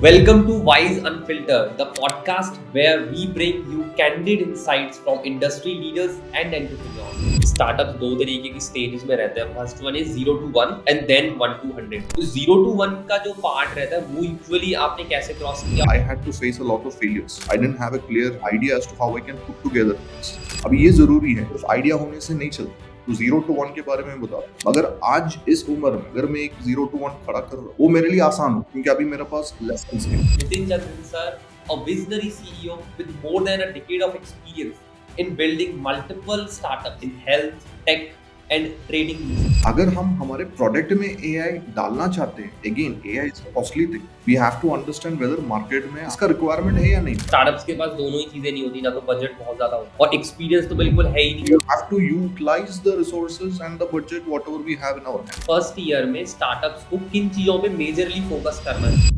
Welcome to Wise Unfiltered, the podcast where we bring you candid insights from industry leaders and entrepreneurs. Startups दो तरीके की stages में रहते हैं. First one is 0 to 1 and then 1 to 100. तो 0 to 1 का जो part रहता है वो usually आपने कैसे cross किया? I had to face a lot of failures. I didn't have a clear idea as to how I can put together things. अब ये जरूरी है, सिर्फ आइडिया होने से नहीं चलता. तो 0 to 1 के बारे में बता. अगर आज इस उम्र में अगर मैं एक 0 to 1 खड़ा कर रहा हूँ, वो मेरे लिए आसान हो क्योंकि अभी मेरे पास lessons हैं. Nitin Chandran sir, a visionary CEO with more than a decade of experience in building multiple startups in health, tech and trading. अगर हम हमारे प्रोडक्ट में AI डालना चाहते हैं, again AI is a costly thing. We have to understand whether market में इसका requirement है या नहीं. स्टार्टअप्स के पास दोनों ही चीजें नहीं होती, ना तो बजट बहुत ज्यादा होता और एक्सपीरियंस तो बिल्कुल है ही नहीं. You have to utilize the resources and the budget whatever we have in our hand. First year में स्टार्टअप्स को किन चीजों पे मेजरली फोकस करना है?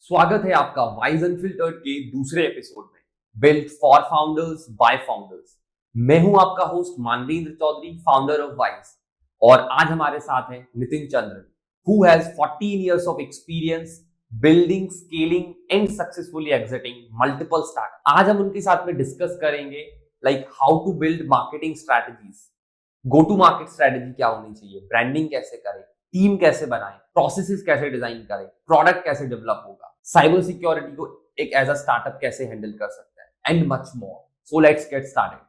स्वागत है आपका वाइज अनफिल्टर्ड के दूसरे एपिसोड में, build for founders by founders. मैं हूं आपका host Manvendra Chaudhary, founder of Wise, और आज हमारे साथ हैं Nitin Chandran, who has 14 years of experience building, scaling and successfully exiting multiple startups. आज हम उनके साथ में डिस्कस करेंगे like how to build marketing strategies, go to market strategy क्या होनी चाहिए, ब्रांडिंग कैसे करें, टीम कैसे बनाएं, प्रोसेसेस कैसे डिजाइन करें, प्रोडक्ट कैसे डेवलप होगा, साइबर सिक्योरिटी को एक एज अ स्टार्टअप कैसे हैंडल कर सकता है, and much more. So let's get started.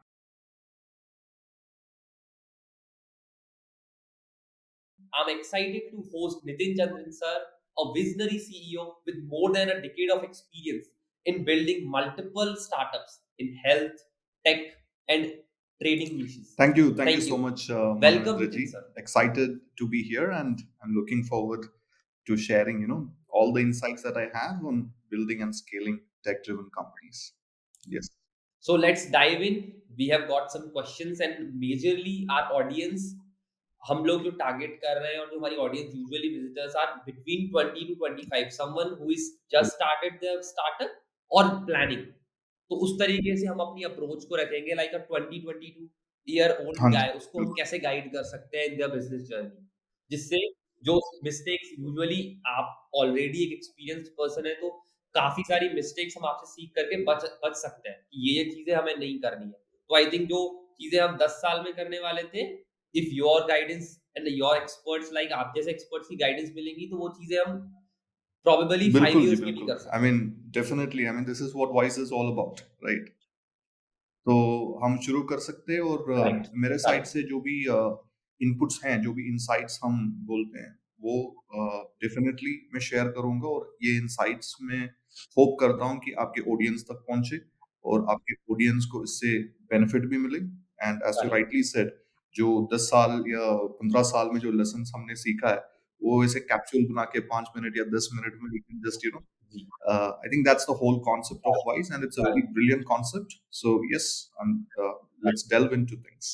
I'm excited to host Nitin Chandran sir, a visionary CEO with more than a decade of experience in building multiple startups in health, tech and trading niches. Thank you so much. Welcome, Nitin sir. Excited to be here, and I'm looking forward to sharing, all the insights that I have on building and scaling tech-driven companies. Yes. So let's dive in. We have got some questions and majorly our audience, हम लोग जो target कर रहे हैं और जो हमारी audience usually visitors are between 20 to 25, someone who is just started their startup और प्लानिंग. तो उस तरीके से हम अपनी अप्रोच को रखेंगे लाइक अ 22 ईयर ओल्ड हाँ जी, गाय, उसको हम कैसे गाइड कर सकते हैं इन देयर बिजनेस जर्नी, जिससे जो मिस्टेक्स यूजुअली आप ऑलरेडी एक एक्सपीरियंस्ड पर्सन है तो काफी सारी मिस्टेक्स हम आपसे सीख करके बच सकते हैं कि ये चीजें हमें नहीं करनी है. तो आई थिंक जो चीजें हम 10 साल में करने वाले थे, if your guidance and your experts like आप जैसे एक्सपर्ट्स की गाइडेंस मिलेंगी तो वो चीजें हम probably 5 बिल्कुल जी, years में भी बिल्कुल. कर सकते I mean, definitely. I mean, this is what Wise is all about, right? तो हम शुरू कर सकते हैं और Correct. मेरे साइड से जो भी इनपुट्स हैं, जो भी इनसाइट्स हम बोलते हैं, वो डेफिनेटली मैं शेयर करूंगा और ये इनसाइट्स में होप करता हूँ कि आपके ऑडियंस तक पहुंचे और आपके ऑडियंस को इससे बेनिफिट भी मिले. And as you Correct. Rightly said, जो 10 साल या 15 साल में जो लेसन्स हमने सीखा है, वो ऐसे कैप्सूल बना के 5 मिनट या 10 मिनट में वी कैन जस्ट जी. I think that's the whole concept of Wise, and it's a very brilliant concept. So yes, let's delve into things.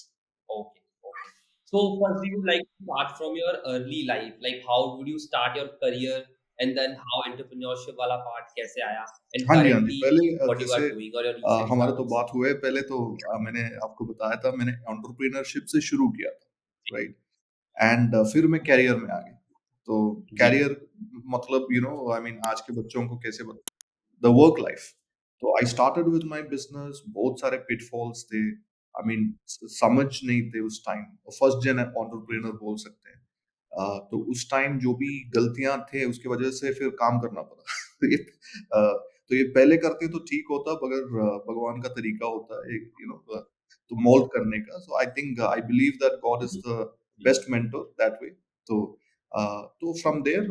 Okay. Okay. So first you would like to start from your early life, like how would you start your career and then how entrepreneurship वाला part कैसे आया and हाँ जी, currently पहले what you are जैसे doing or your recent हमारा तो startups. बात हुआ है. पहले तो मैंने आपको बताया था, मैंने एंटरप्रेन्योरशिप से शुरू किया था, राइट? एंड फिर मैं कैरियर में आ गया. तो जी. कैरियर मतलब आई मीन आज के बच्चों को कैसे द वर्क लाइफ. तो I started with my business. बहुत सारे पिटफॉल्स थे. आई मीन समझ नहीं थे उस टाइम. फर्स्ट जेन एंटरप्रेन्योर बोल सकते हैं. तो उस टाइम जो भी गलतियां थे उसकी वजह से फिर काम करना पड़ा. तो ये पहले करते तो ठीक होता, मगर भगवान का तरीका होता है तो मोल्ड करने का. So I think I believe that God is the best mentor that way. तो फ्रॉम देयर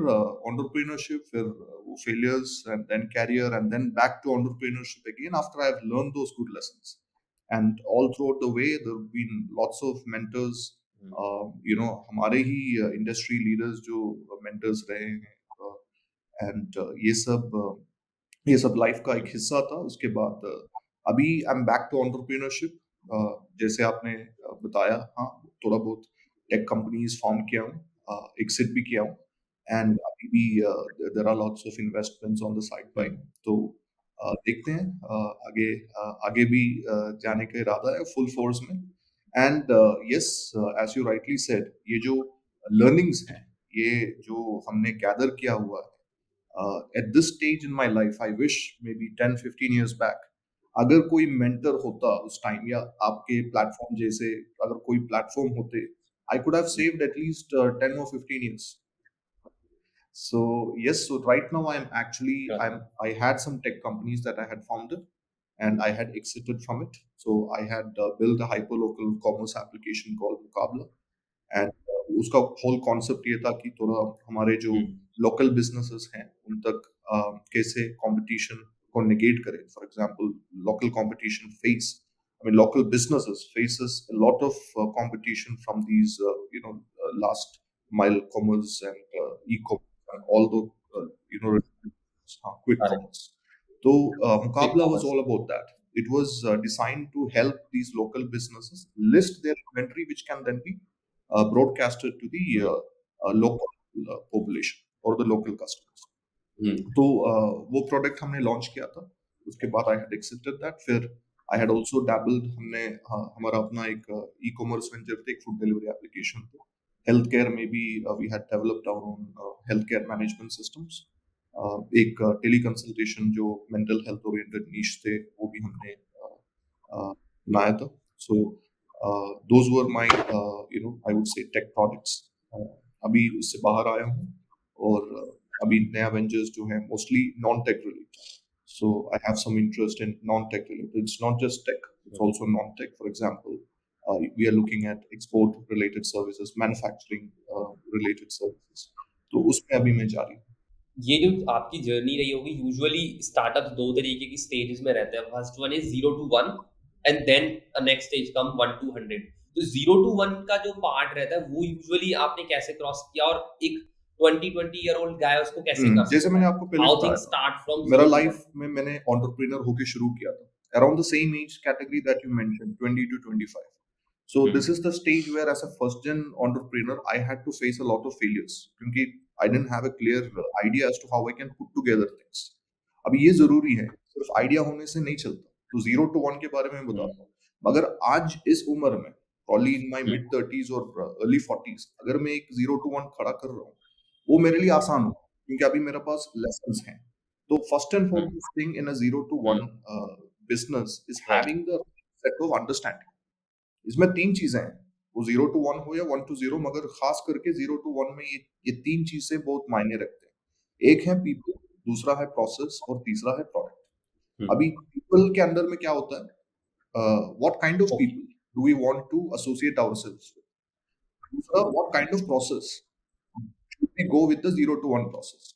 entrepreneurship, फिर वो failures and then career and then back to entrepreneurship again after I have learned those good lessons. And all throughout the way there have been lots of mentors. हमारे ही industry leaders जो mentors रहे हैं. And ये सब life का एक हिस्सा था. उसके बाद अभी I am back to entrepreneurship. जैसे आपने बताया, हाँ, थोड़ा बहुत टेक कंपनीज फॉर्म किया हूँ, एग्जिट भी किया हूँ. एंड अभी भी there are lots of investments on the side by. तो देखते हैं आगे भी जाने का इरादा है फुल फोर्स में. And yes, as you rightly said, ये जो लर्निंग्स हैं, ये जो हमने गैदर किया हुआ है, At this stage in my life, I wish maybe 10-15 years back, अगर कोई मेंटर होता उस टाइम या आपके प्लेटफॉर्म जैसे अगर कोई प्लेटफॉर्म होते, I could have saved at least 10 or 15 years. So yes, so right now I had some tech companies that I had founded and I had exited from it. So I had built a hyperlocal commerce application called Muqabla, and उसका whole concept ये था कि थोड़ा हमारे जो local businesses हैं उन तक कैसे competition को negate करें. For example, local competition local businesses faces a lot of competition from these last mile commerce and e-commerce and all the quick Correct. commerce. So Muqabla was commerce. all about that. It was designed to help these local businesses list their inventory, which can then be broadcasted to the local population or the local customers. तो वो product हमने launch किया था. उसके बाद I had accepted that. फिर I had also dabbled. हमने हमारा अपना एक ई कॉमर्स वेंचर थे, एक फूड डिलीवरी एप्लीकेशन थे. हेल्थ केयर में भी we had developed our own health care management systems. एक टेली कंसल्टेशन जो मेंटल हेल्थ ओरिएंटेड नीश थे वो भी हमने बनाया था. So those were my I would say tech products. अभी उससे बाहर आया हूँ और अभी नया वेंचर्स जो हैं mostly non tech related. So I have some interest in non-tech related. It's not just tech; it's also non-tech. For example, we are looking at export-related services, manufacturing related services. तो उसमें अभी मैं जा रही हूँ. ये जो आपकी जर्नी रही होगी, यूजुअली स्टार्टअप्स दो तरीके की स्टेजेस में रहते हैं. First one is 0 to 1 and then a next stage come 1 to 100. तो 0 to 1 का जो पार्ट रहता है वो यूजुअली आपने कैसे क्रॉस किया और एक 20 ईयर ओल्ड गाय उसको कैसे कर जैसे मैंने आपको पहले हाउ बताया थिंग्स स्टार्ट फ्रॉम मेरा लाइफ में मैंने एंटरप्रेन्योर होके शुरू किया था around the same age category that you mentioned 20 to 25. So this is the stage where as a first gen entrepreneur I had to face a lot of failures क्योंकि I didn't have a clear idea as to how I can put together things. अब ये जरूरी है, सिर्फ idea होने से नहीं चलता. तो 0 to 1 के बारे में बताता हूँ. मगर आज इस उम्र में probably in my mid 30s or early 40s अगर मैं एक 0 to 1 खड़ा कर रहा हूँ वो मेरे लिए आसान हो क्योंकि अभी मेरे पास लेसन्स हैं. तो first and foremost thing in a 0 to 1 business is having the set of understanding. इसमें तीन चीजें हैं, वो 0 to 1 हो या 1 to 0, मगर खास करके 0 to 1 में ये तीन चीजें बहुत मायने रखते हैं. एक है पीपल, दूसरा है प्रोसेस और तीसरा है प्रोडक्ट. अभी पीपल के अंदर में क्या होता है, what kind of people do we want to associate ourselves with. दूसरा, what kind of process we go with the 0 to 1 process.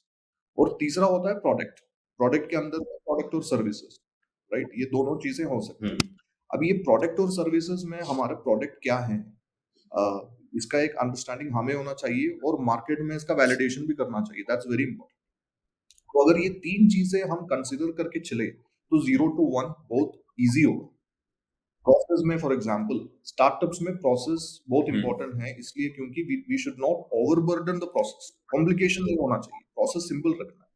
और तीसरा होता है प्रोडक्ट. प्रोडक्ट के अंदर प्रोडक्ट और सर्विसेज, राइट. ये दोनों चीजें हो सकती हैं. अब ये प्रोडक्ट और सर्विसेज में हमारा प्रोडक्ट क्या है, इसका एक अंडरस्टैंडिंग हमें होना चाहिए और मार्केट में इसका वैलिडेशन भी करना चाहिए. That's very important. तो अगर ये तीन चीजें हम कंसिडर करके चले तो 0 to 1 बहुत इजी होगा. प्रोसेस में फॉर एग्जांपल स्टार्टअप्स में प्रोसेस बहुत इंपॉर्टेंट है इसलिए क्योंकि we should not overburden the process. Complication नहीं होना चाहिए, प्रोसेस सिंपल रखना है.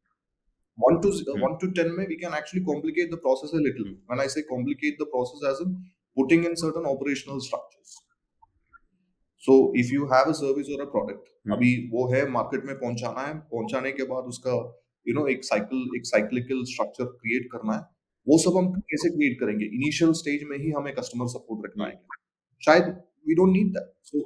1 to 10 में we can actually complicate the process a little. When I say complicate the process as in putting in certain operational structures. So if you have a service or a product, अभी वो है market में पहुंचाना है, पहुंचाने के बाद उसका एक साइक्लिकल स्ट्रक्चर क्रिएट करना है. वो सब हम कैसे क्रिएट करेंगे? इनिशियल स्टेज में ही हमें कस्टमर सपोर्ट रखना है. शायद वी डोंट नीड दैट. सो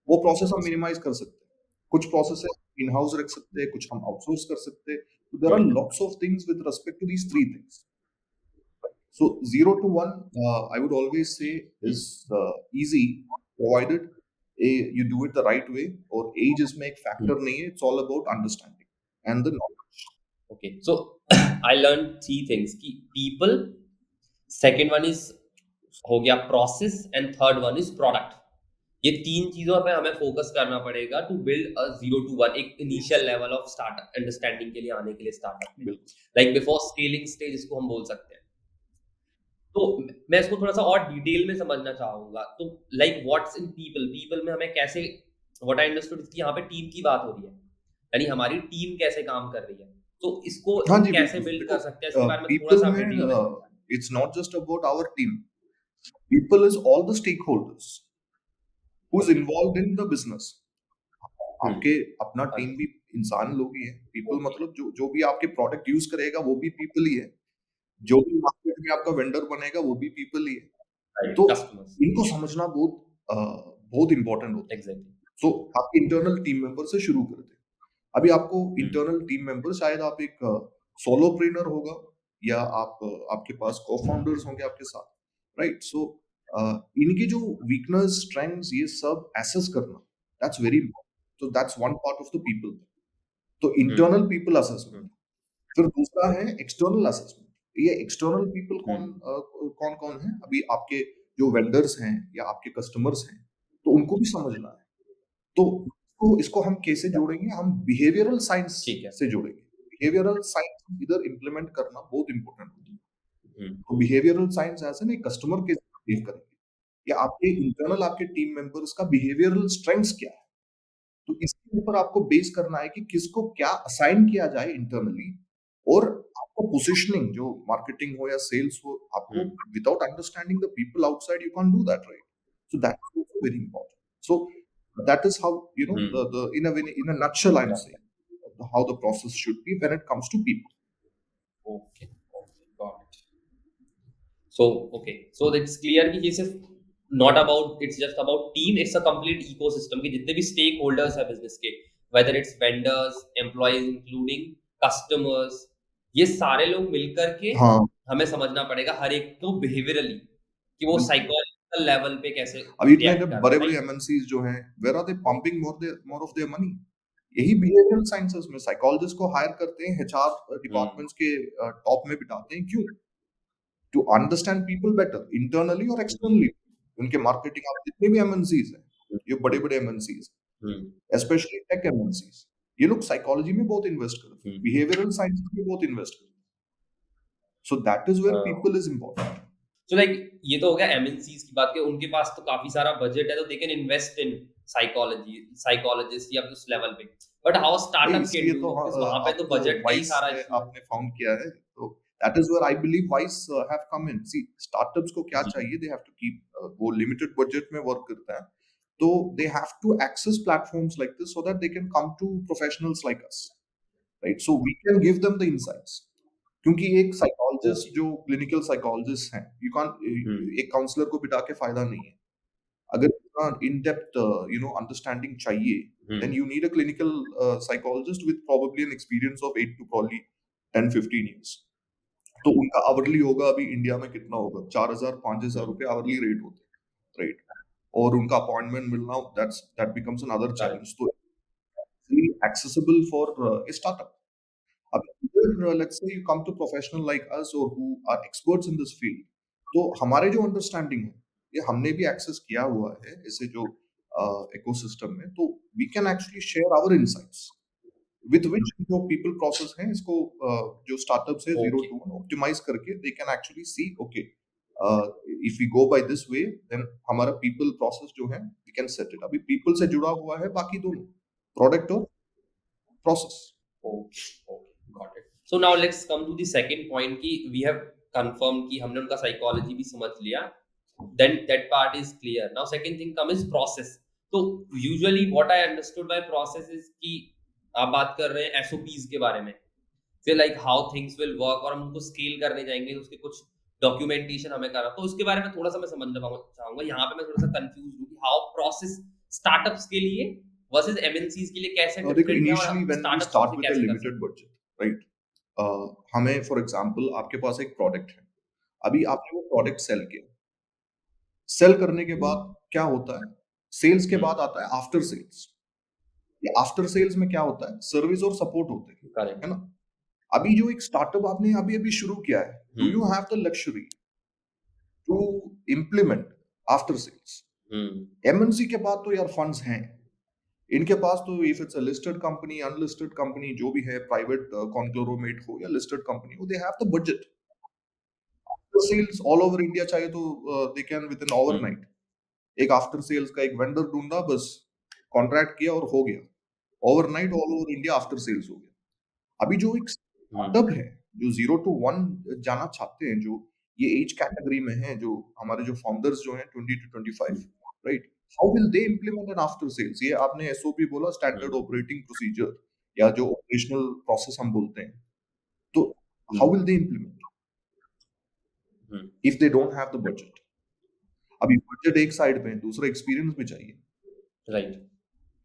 वो प्रोसेस हम मिनिमाइज कर सकते हैं. कुछ प्रोसेस इन हाउस रख सकते हैं, कुछ हम आउटसोर्स कर सकते हैं. There are lots of things with respect to these three things. So 0 to 1 I would always say is easy provided you do it the right way और age इसमें एक फैक्टर नहीं है. It's all about understanding and the knowledge. Okay, so I learned three things कि people, second one is हो गया process and third one is product. ये तीन चीजों पे हमें फोकस करना पड़ेगा टू बिल्ड अ 0 to 1 एक initial level of startup understanding के लिए आने के लिए स्टार्टअप में, लाइक बिफोर स्केलिंग स्टेज इसको हम बोल सकते हैं. तो मैं इसको थोड़ा सा और डिटेल में समझना चाहूंगा. तो लाइक व्हाट्स इन पीपल में हमें कैसे, व्हाट आई अंडरस्टूड कि यहाँ पे टीम की बात हो रही है, यानी हमारी टीम कैसे काम कर रही है. तो इसको कैसे बिल्ड कर सकते हैं इसके बारे में थोड़ा सा डिटेल में. It's not just about our team. People is all the stakeholders who's involved in the business. आपके अपना टीम भी इंसान लोग ही हैं। People Okay. मतलब जो भी आपके प्रोडक्ट यूज करेगा वो भी पीपल ही है। जो भी मार्केट में आपका वेंडर बनेगा वो भी पीपल ही है। Right. तो Customers. इनको समझना बहुत इंपॉर्टेंट होता है। Exactly. सो आपके इंटरनल टीम मेंबर से शुरू करते हैं। अभी आपको हम्म, इंटरनल टीम मेंबर, शायद आप एक सोलोप्रेन्योर होगा या आपके पास को-फाउंडर्स होंगे आपके साथ, राइट? सो इनकी जो वीकनेस, स्ट्रेंथ्स ये सब एसेस करना, that's very important. So that's one part of the people. तो हम्म, इंटरनल पीपल असेसमेंट। हम्म, फिर दूसरा है एक्सटर्नल असेसमेंट। ये एक्सटर्नल पीपल हम्म, कौन-कौन है? अभी आपके जो वेंडर्स हैं या आपके कस्टमर्स हैं, तो उनको भी समझना है। तो इसको हम कैसे जोड़ेंगे? हम बिहेवियरल साइंस ठीक है। से जोड़ेंगे। बिहेवियरल साइंस इधर इम्प्लीमेंट करना बहुत इम्पोर्टेंट होता है। हम्म, तो बिहेवियरल साइंस एज़ एन एक कस्टमर कैसे बिहेव करेंगे? या आपके इंटरनल आपके टीम मेंबर्स का बिहेवियरल स्ट्रेंथ्स क्या है? तो इसके ऊपर आपको बेस करना है कि किसको क्या असाइन किया जाए इंटरनली, और आपको पोजीशनिंग जो मार्केटिंग हो या सेल्स हो, आपको hmm, without understanding the people outside you can't do that, right? So that is also very important. So that is how the in a nutshell I'm saying how the process should be when it comes to people. Okay, okay, got it. So okay, so it's clear कि ये सिर्फ not about, it's just about team, it's a complete ecosystem के जितने भी stake holders है business के, whether it's vendors, employees including customers, ये सारे लोग मिलकर के हाँ, हमें समझना पड़ेगा हर एक को बिहेवियरली कि वो बिल्कुल। साइकोलॉजिकल लेवल पे कैसे अभी इतने रिएक्ट कर रहा है, बड़े-बड़े राइट? एमएनसीज जो हैं, where are they pumping more of their money? यही बिहेवियरल साइंसेस में साइकोलॉजिस्ट को हायर करते हैं, एचआर हम्म, डिपार्टमेंट्स के टॉप में बिठाते हैं, क्यों? To understand people better, internally और एक्सटर्नली। उनके मार्केटिंग, आप जितने भी एमएनसीज हैं, ये बड़े-बड़े MNCs, hmm, specially tech MNCs, ये लोग साइकोलॉजी में बहुत इन्वेस्ट करते हैं, हम्म, बिहेवियरल साइंस में बहुत इन्वेस्ट करते हैं। सो दैट इज वेयर हाँ। People is important. So like ये तो हो गया एमएनसीज की बात, कि उनके पास तो काफी सारा बजट है, तो they can invest in psychologist या उस लेवल पे। बट हाउ नहीं, स्टार्टअप कैन इसलिए डू, तो बिकॉज़ वहां पे आप तो तो बजट का ही वाइस सारा में इशू है। आपने फाउंड किया है, तो that is where I believe Wise have come in. See, startups को क्या जी। चाहिए? दे हैव टू कीप, वो लिमिटेड बजट में वर्क करता है, तो they have to access platforms like this so that they can come to professionals like us, right? So we can give them the insights. क्योंकि एक okay. Psychologist जो clinical psychologist हैं, you can't, hmm, एक counsellor को बिठा के फायदा नहीं है। अगर इतना इन डेप्थ अंडरस्टैंडिंग चाहिए, then hmm, you need a clinical psychologist with probably an experience of 8 to probably 10-15 years. तो उनका आवरली होगा, अभी इंडिया में कितना होगा? 4,000 5,000 हम्म, रुपए आवरली रेट होते हैं, राइट? और उनका अपॉइंटमेंट मिलना, that becomes another correct. Challenge. तो एक्सेसिबल फॉर a startup. अब इधर let's say you come to professional like us और who are experts in this field, तो हमारे जो अंडरस्टैंडिंग है, ये हमने भी एक्सेस किया हुआ है ऐसे जो इकोसिस्टम में, तो we can actually share our insights with which जो पीपल प्रोसेस है इसको, जो स्टार्टअप्स है 0 ओके। to 1 ऑप्टिमाइज करके they can actually see, okay, if we go by this way, then हमारा पीपल प्रोसेस जो है वी कैन सेट इट। अभी पीपल से जुड़ा हुआ है बाकी दोनों, प्रोडक्ट और process. Okay, okay, got it. So now let's come to the second point कि वी हैव कंफर्म कि हमने उनका साइकोलॉजी भी समझ लिया, then that part is clear. Now second thing come is process. तो usually what I understood by process is कि आप बात कर रहे हैं SOPs के बारे में, फिर like how things will work, और हम उनको स्केल करने जाएंगे, तो उसके कुछ डॉक्यूमेंटेशन हमें करना, तो उसके बारे में थोड़ा सा मैं समझना चाहूंगा। यहाँ पे मैं थोड़ा सा कंफ्यूज हूँ कि हाउ प्रोसेस स्टार्टअप्स के लिए वर्सेस एमएनसीज के लिए कैसे और देखो, डिफरेंट है, और initially when we startups start उसे विद अ कैसे कर लिमिटेड सकते बजट, राइट? हमें फॉर एग्जांपल आपके पास एक प्रोडक्ट है, अभी आपने वो प्रोडक्ट सेल किया, सेल करने के बाद क्या होता है? सेल्स के हैं। बाद आता है आफ्टर सेल्स। ये आफ्टर सेल्स में क्या होता है? सर्विस और सपोर्ट होते हैं, करेक्ट। है ना? अभी जो एक स्टार्टअप आपने अभी अभी शुरू किया है, do you hmm, have the luxury to implement after sales? Hmm, MNC के बाद तो यार फंड्स हैं, इनके पास तो, if it's a listed company, unlisted company, जो भी है, प्राइवेट कॉन्ग्लोमेरेट हो या लिस्टेड कंपनी हो, they have the budget sales all over India. चाहे तो they can within hmm, overnight एक आफ्टर सेल्स का एक वेंडर ढूंढा, बस कॉन्ट्रैक्ट किया और हो गया। Overnight all over India after sales हो गया। अभी जो एक हम्म, स्टार्टअप है, जो 0 to 1 जाना चाहते हैं, जो ये एज कैटेगरी में है, जो हमारे जो फाउंडर्स जो हैं 20 to 25, right? How will they implement an after sales? ये आपने एसओपी बोला, स्टैंडर्ड हम्म, ऑपरेटिंग प्रोसीजर, या जो ऑपरेशनल प्रोसेस हम बोलते हैं, तो how will they implement if they don't have the budget? अभी बजट एक साइड पे है, दूसरा एक्सपीरियंस भी चाहिए। राइट।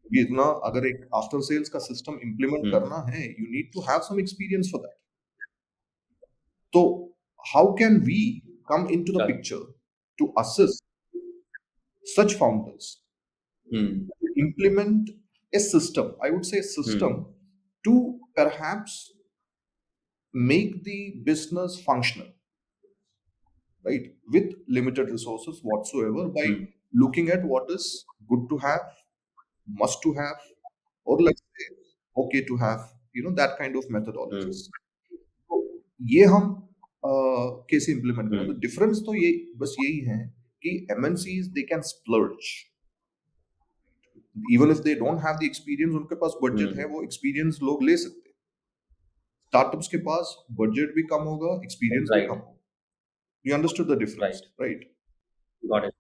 ये इतना अगर एक आफ्टर सेल्स का सिस्टम इम्प्लीमेंट करना है, you need to have some experience for that. तो how can we come into the Correct. Picture to assist such founders to implement a system, I would say a system, to perhaps make the business functional, right, with limited resources whatsoever, by looking at what is good to have, must to have, or let's say okay to have, that kind of methodologies. तो ये हम कैसे implement करें? तो difference तो ये बस यही है कि MNCs they can splurge even if they don't have the experience, उनके पास बजट है, वो एक्सपीरियंस लोग ले सकते हैं। स्टार्टअप्स के पास बजट भी कम होगा, एक्सपीरियंस भी Right. कम होगा। You understood the difference, right? Got it.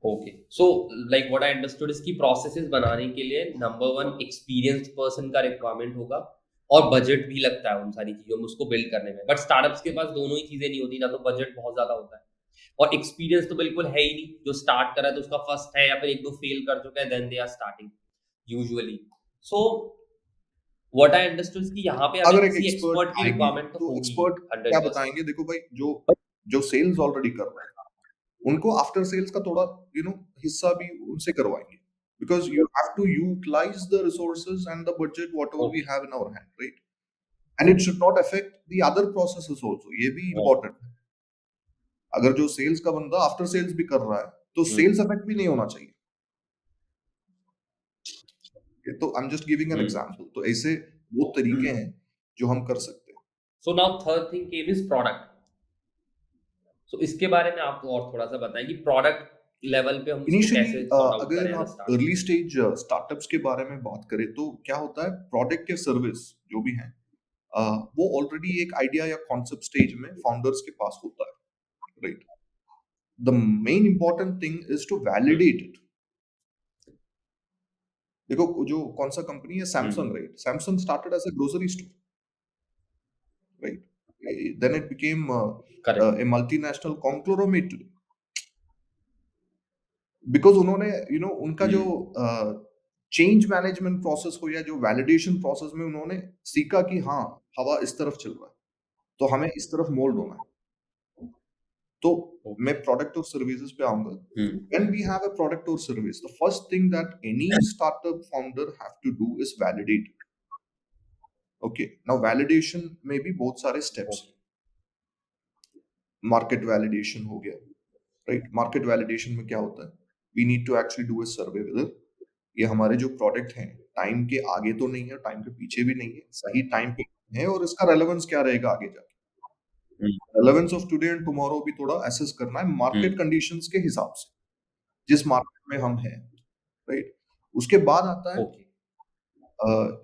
Okay, so like what I understood इसकी प्रोसेसेस बनाने के लिए नंबर वन एक्सपीरियंस्ड पर्सन का रिक्वायरमेंट होगा, और बजट भी लगता है उन सारी चीजों में उसको बिल्ड करने में। बट स्टार्टअप्स के पास दोनों ही चीजें नहीं होती, ना तो बजट बहुत ज्यादा होता है और एक्सपीरियंस तो बिल्कुल है ही नहीं। जो स्टार्ट करा है तो उसका फर्स्ट है या फिर एक दो फेल कर चुका है, then they are starting usually. So what I understood इसकी यहाँ पे अगर हमें एक किसी एक्सपर्ट एक्सपर्ट की आएंगे रिक्वायरमेंट तो तो होगी एक्सपर्ट क्या 100%। बताएंगे? देखो भाई, जो सेल्स ऑलरेडी कर रहा है, उनको आफ्टर सेल्स का थोड़ा हिस्सा भी उनसे करवाएंगे, because you have to utilize the resources and the budget whatever we have in our hand, right? And it should not affect the other processes also, ये भी important है। अगर जो सेल्स का बंदा आफ्टर सेल्स भी कर रहा है तो सेल्स इफेक्ट भी नहीं होना चाहिए। तो I am just giving an example. तो ऐसे वो तरीके हैं जो हम कर सकते हैं। So now third thing came is product. सो इसके बारे में आप और थोड़ा सा बताएं कि प्रोडक्ट लेवल पे हम इसको इनिशियली कैसे सॉर्ट आउट अगर करें एज अ आप स्टार्ट। अर्ली स्टेज स्टार्टअप्स के बारे में बात करें तो क्या होता है, प्रोडक्ट या सर्विस जो भी है वो ऑलरेडी एक आइडिया या कॉन्सेप्ट स्टेज में फाउंडर्स के पास होता है, right? The main important thing is to validate it. देखो जो कौन सा कंपनी है, Samsung, right? Samsung started as a grocery store, right? Then it became Correct. a multinational conglomerate today. Because उन्होंने उनका जो चेंज मैनेजमेंट प्रोसेस हो या जो वैलिडेशन प्रोसेस में उन्होंने सीखा कि हाँ, हवा इस तरफ चल रहा है, तो हमें इस तरफ मोल्ड होना है। तो मैं प्रोडक्ट और सर्विसेज पे आऊंगा। When we have a product or service, the first thing that any startup founder have to do is validate it. Okay, now validation में भी बहुत सारे steps हैं। मार्केट वैलिडेशन हो गया, राइट? मार्केट वैलिडेशन में क्या होता है, we need to actually do a survey whether ये हमारे जो प्रोडक्ट हैं टाइम के आगे तो नहीं है, टाइम के पीछे भी नहीं है, सही टाइम पे है, और इसका रेलेवेंस क्या रहेगा आगे जाके। Relevance of today and tomorrow भी थोड़ा एसेस करना है मार्केट कंडीशंस के हिसाब से, जिस मार्केट में हम हैं, राइट? उसके बाद आता है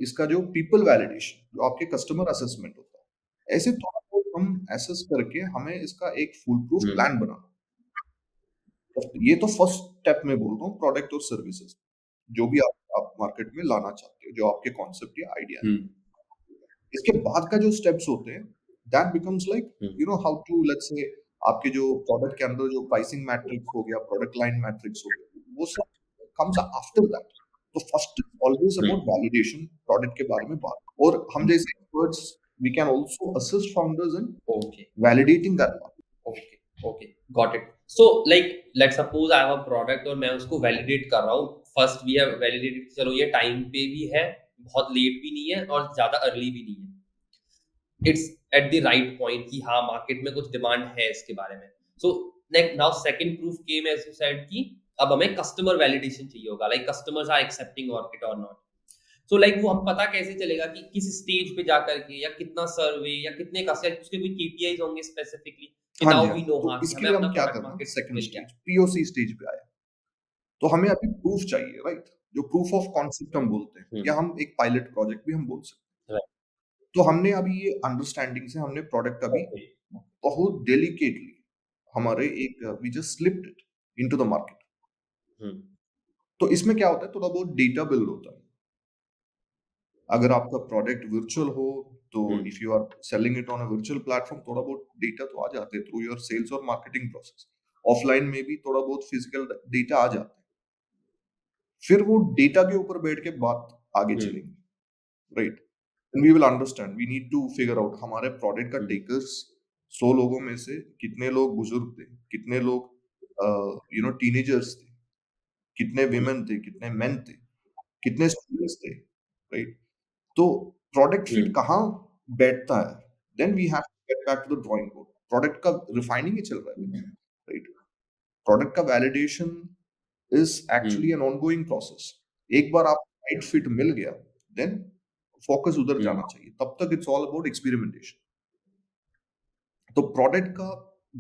इसका जो पीपल वैलिडेशन, जो आपके कस्टमर असेसमेंट होता है। ऐसे थोड़ा बहुत हम एसेस करके हमें इसका एक फुल प्रूफ प्लान बनाना। तो ये तो फर्स्ट स्टेप में बोल रहा हूँ, प्रोडक्ट और सर्विसेज जो भी आप मार्केट में लाना चाहते हो, जो आपके कॉन्सेप्ट या आइडिया है। इसके बाद का जो स्टेप्स होते हैं, that becomes like how to, let's say आपके जो प्रोडक्ट के अंदर जो प्राइसिंग मैट्रिक्स हो गया, प्रोडक्ट लाइन मैट्रिक्स हो गया, वो सब कम्स आफ्टर दैट। तो first always about validation, product के बारे में बात, और हम जैसे experts we can also assist founders in validating that part. Okay, got it. So like let's suppose I have a product और मैं उसको वैलिडेट कर रहा हूँ। फर्स्ट वी हैव वैलिडेटेड, चलो ये टाइम पे भी है, बहुत लेट भी नहीं है और ज्यादा अर्ली भी नहीं है। It's at the right point कि हाँ मार्केट में कुछ डिमांड है इसके बारे में। So now second proof came as you said कि अब हमें कस्टमर वैलिडेशन चाहिए होगा, लाइक कस्टमर्स आर एक्सेप्टिंग और इट और नॉट। सो लाइक वो हम पता कैसे चलेगा कि किस स्टेज पे जाकर के, या कितना सर्वे, या कितने का सेट, उसके कोई केपीआईज होंगे स्पेसिफिकली कि हाँ नाउ जी, हाँ वी जी। नो तो हाँ कि इसके हमें लिए अपना हम क्या प्रोडक्ट करना है, मार्केट सेकंड मिल गया। स्टेज पीओसी स्टेज पे आया, तो हमें अभी प्रूफ चाहिए, राइट? जो प्रूफ ऑफ कॉन्सेप्ट हम बोलते हैं, या हम एक पायलट प्रोजेक्ट भी हम बोल सकते हैं। तो हमने अभी ये अंडरस्टैंडिंग से हमने प्रोडक्ट अभी बहुत डेलिकेटली हमारे एक we just slipped it into the market. तो इसमें क्या होता है, थोड़ा बहुत डेटा बिल्ड होता है। अगर आपका प्रोडक्ट वर्चुअल हो तो hmm, if you are selling it on a virtual platform, थोड़ा बहुत डेटा तो आ जाते हैं थ्रू योर सेल्स और मार्केटिंग प्रोसेस। ऑफलाइन में भी थोड़ा बहुत फिजिकल डेटा आ जाता है। फिर वो डेटा के ऊपर बैठ के बात आगे हम्म, चलेंगी, right? And we will understand, we need to figure out हमारे प्रोडक्ट का हम्म, टेकर्स 100 लोगों में से कितने लोग बुजुर्ग थे, कितने लोग टीनेजर्स थे, कितने विमेन थे, कितने मेन थे, कितने स्टूडेंट्स थे, राइट? तो प्रोडक्ट फिट हम्म, कहाँ बैठता है? Then we have to get back to the drawing board. Product का रिफाइनिंग ही चल रहा है, राइट? प्रोडक्ट का validation is actually hmm, an ongoing process. एक बार आप राइट फिट मिल गया, देन फोकस उधर हम्म, जाना चाहिए। तब तक इट्स ऑल अबाउट एक्सपेरिमेंटेशन। तो प्रोडक्ट का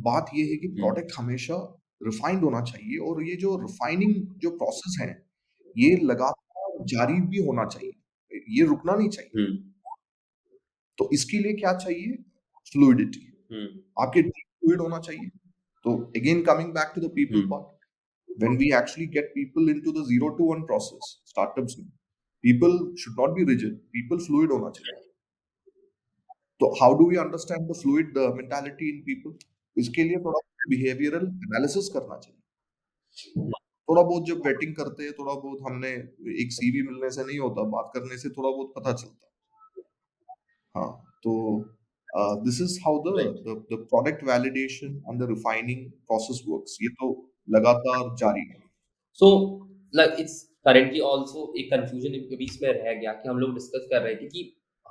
बात ये है कि हम्म, प्रोडक्ट हमेशा रिफाइंड होना चाहिए, और ये जो रिफाइनिंग जो प्रोसेस है, ये लगातार जारी भी होना चाहिए, ये रुकना नहीं चाहिए। हम्म, तो इसके लिए क्या चाहिए? फ्लूइडिटी। हम्म, आपके टीम फ्लूइड होना चाहिए। तो again coming back to the people hmm, part, when we actually get people into the 0 to 1 process, startups में, people should not be rigid, people fluid होना चाहिए। तो how do we understand the fluid mentality in people? इसके लिए थोड़ा behavioural analysis करना चाहिए। थोड़ा बहुत जब वेटिंग करते हैं, थोड़ा बहुत हमने एक सीवी मिलने से नहीं होता, बात करने से थोड़ा बहुत पता चलता है। हाँ, तो this is how the right. The product validation and the refining process works. ये तो लगातार जारी है। So like it's currently also एक कंफ्यूजन बीच में रह गया कि हम लोग डिस्कस कर रहे थे कि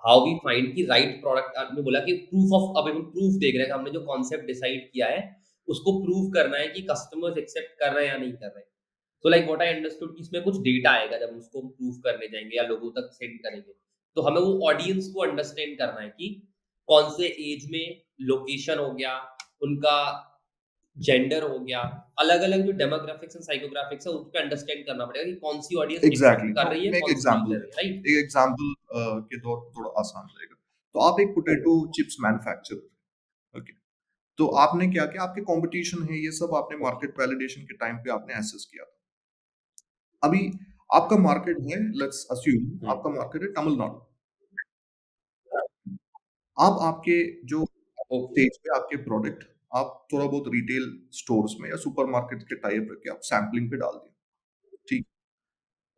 हाउ वी फाइंड कि राइट प्रोडक्ट। आपने बोला कि प्रूफ ऑफ, अब हम प्रूफ देख रहे हैं कि हमने जो कॉन्सेप्ट डिसाइड किया है उसको प्रूव करना है कि कस्टमर्स एक्सेप्ट कर रहे हैं या नहीं कर रहे हैं। सो लाइक व्हाट आई अंडरस्टूड कि इसमें कुछ डेटा आएगा जब हम उसको प्रूव करने जाएंगे या लोगों तक सेंड करेंगे। तो हमें वो ऑडियंस को अंडरस्टैंड करना है कि कौन से एज में, लोकेशन हो गया, उनका जेंडर हो गया, अलग-अलग जो डेमोग्राफिक्स एंड साइकोग्राफिक्स है, उसपे अंडरस्टैंड करना पड़ेगा कि कौन-सी ऑडियंस एग्जैक्टली एक्सेप्ट exactly. कर तो रही है, मैं कौन-सी नहीं कर रही है, राइट? एक एग्जाम्पल के तौर पर थोड़ा आसान रहेगा। तो आप एक पोटैटो चिप्स मैन्युफैक्चरर, ओके? तो आपने क्या किया? आपके कंपटीशन है, ये सब आपने ओके। मार्केट वैलिडेशन के टाइम पे आपने एसेस किया था। अभी आपका मार्केट है, लेट्स अस्यूम हुँ, आपका मार्केट है तमिलनाडु। आप आपके जो ओके। स्टेज पे आपके प्रोडक्ट, आप थोड़ा बहुत रिटेल स्टोर्स में या सुपरमार्केट के टाइप रख के आप सैंपलिंग पे डाल दिए, ठीक?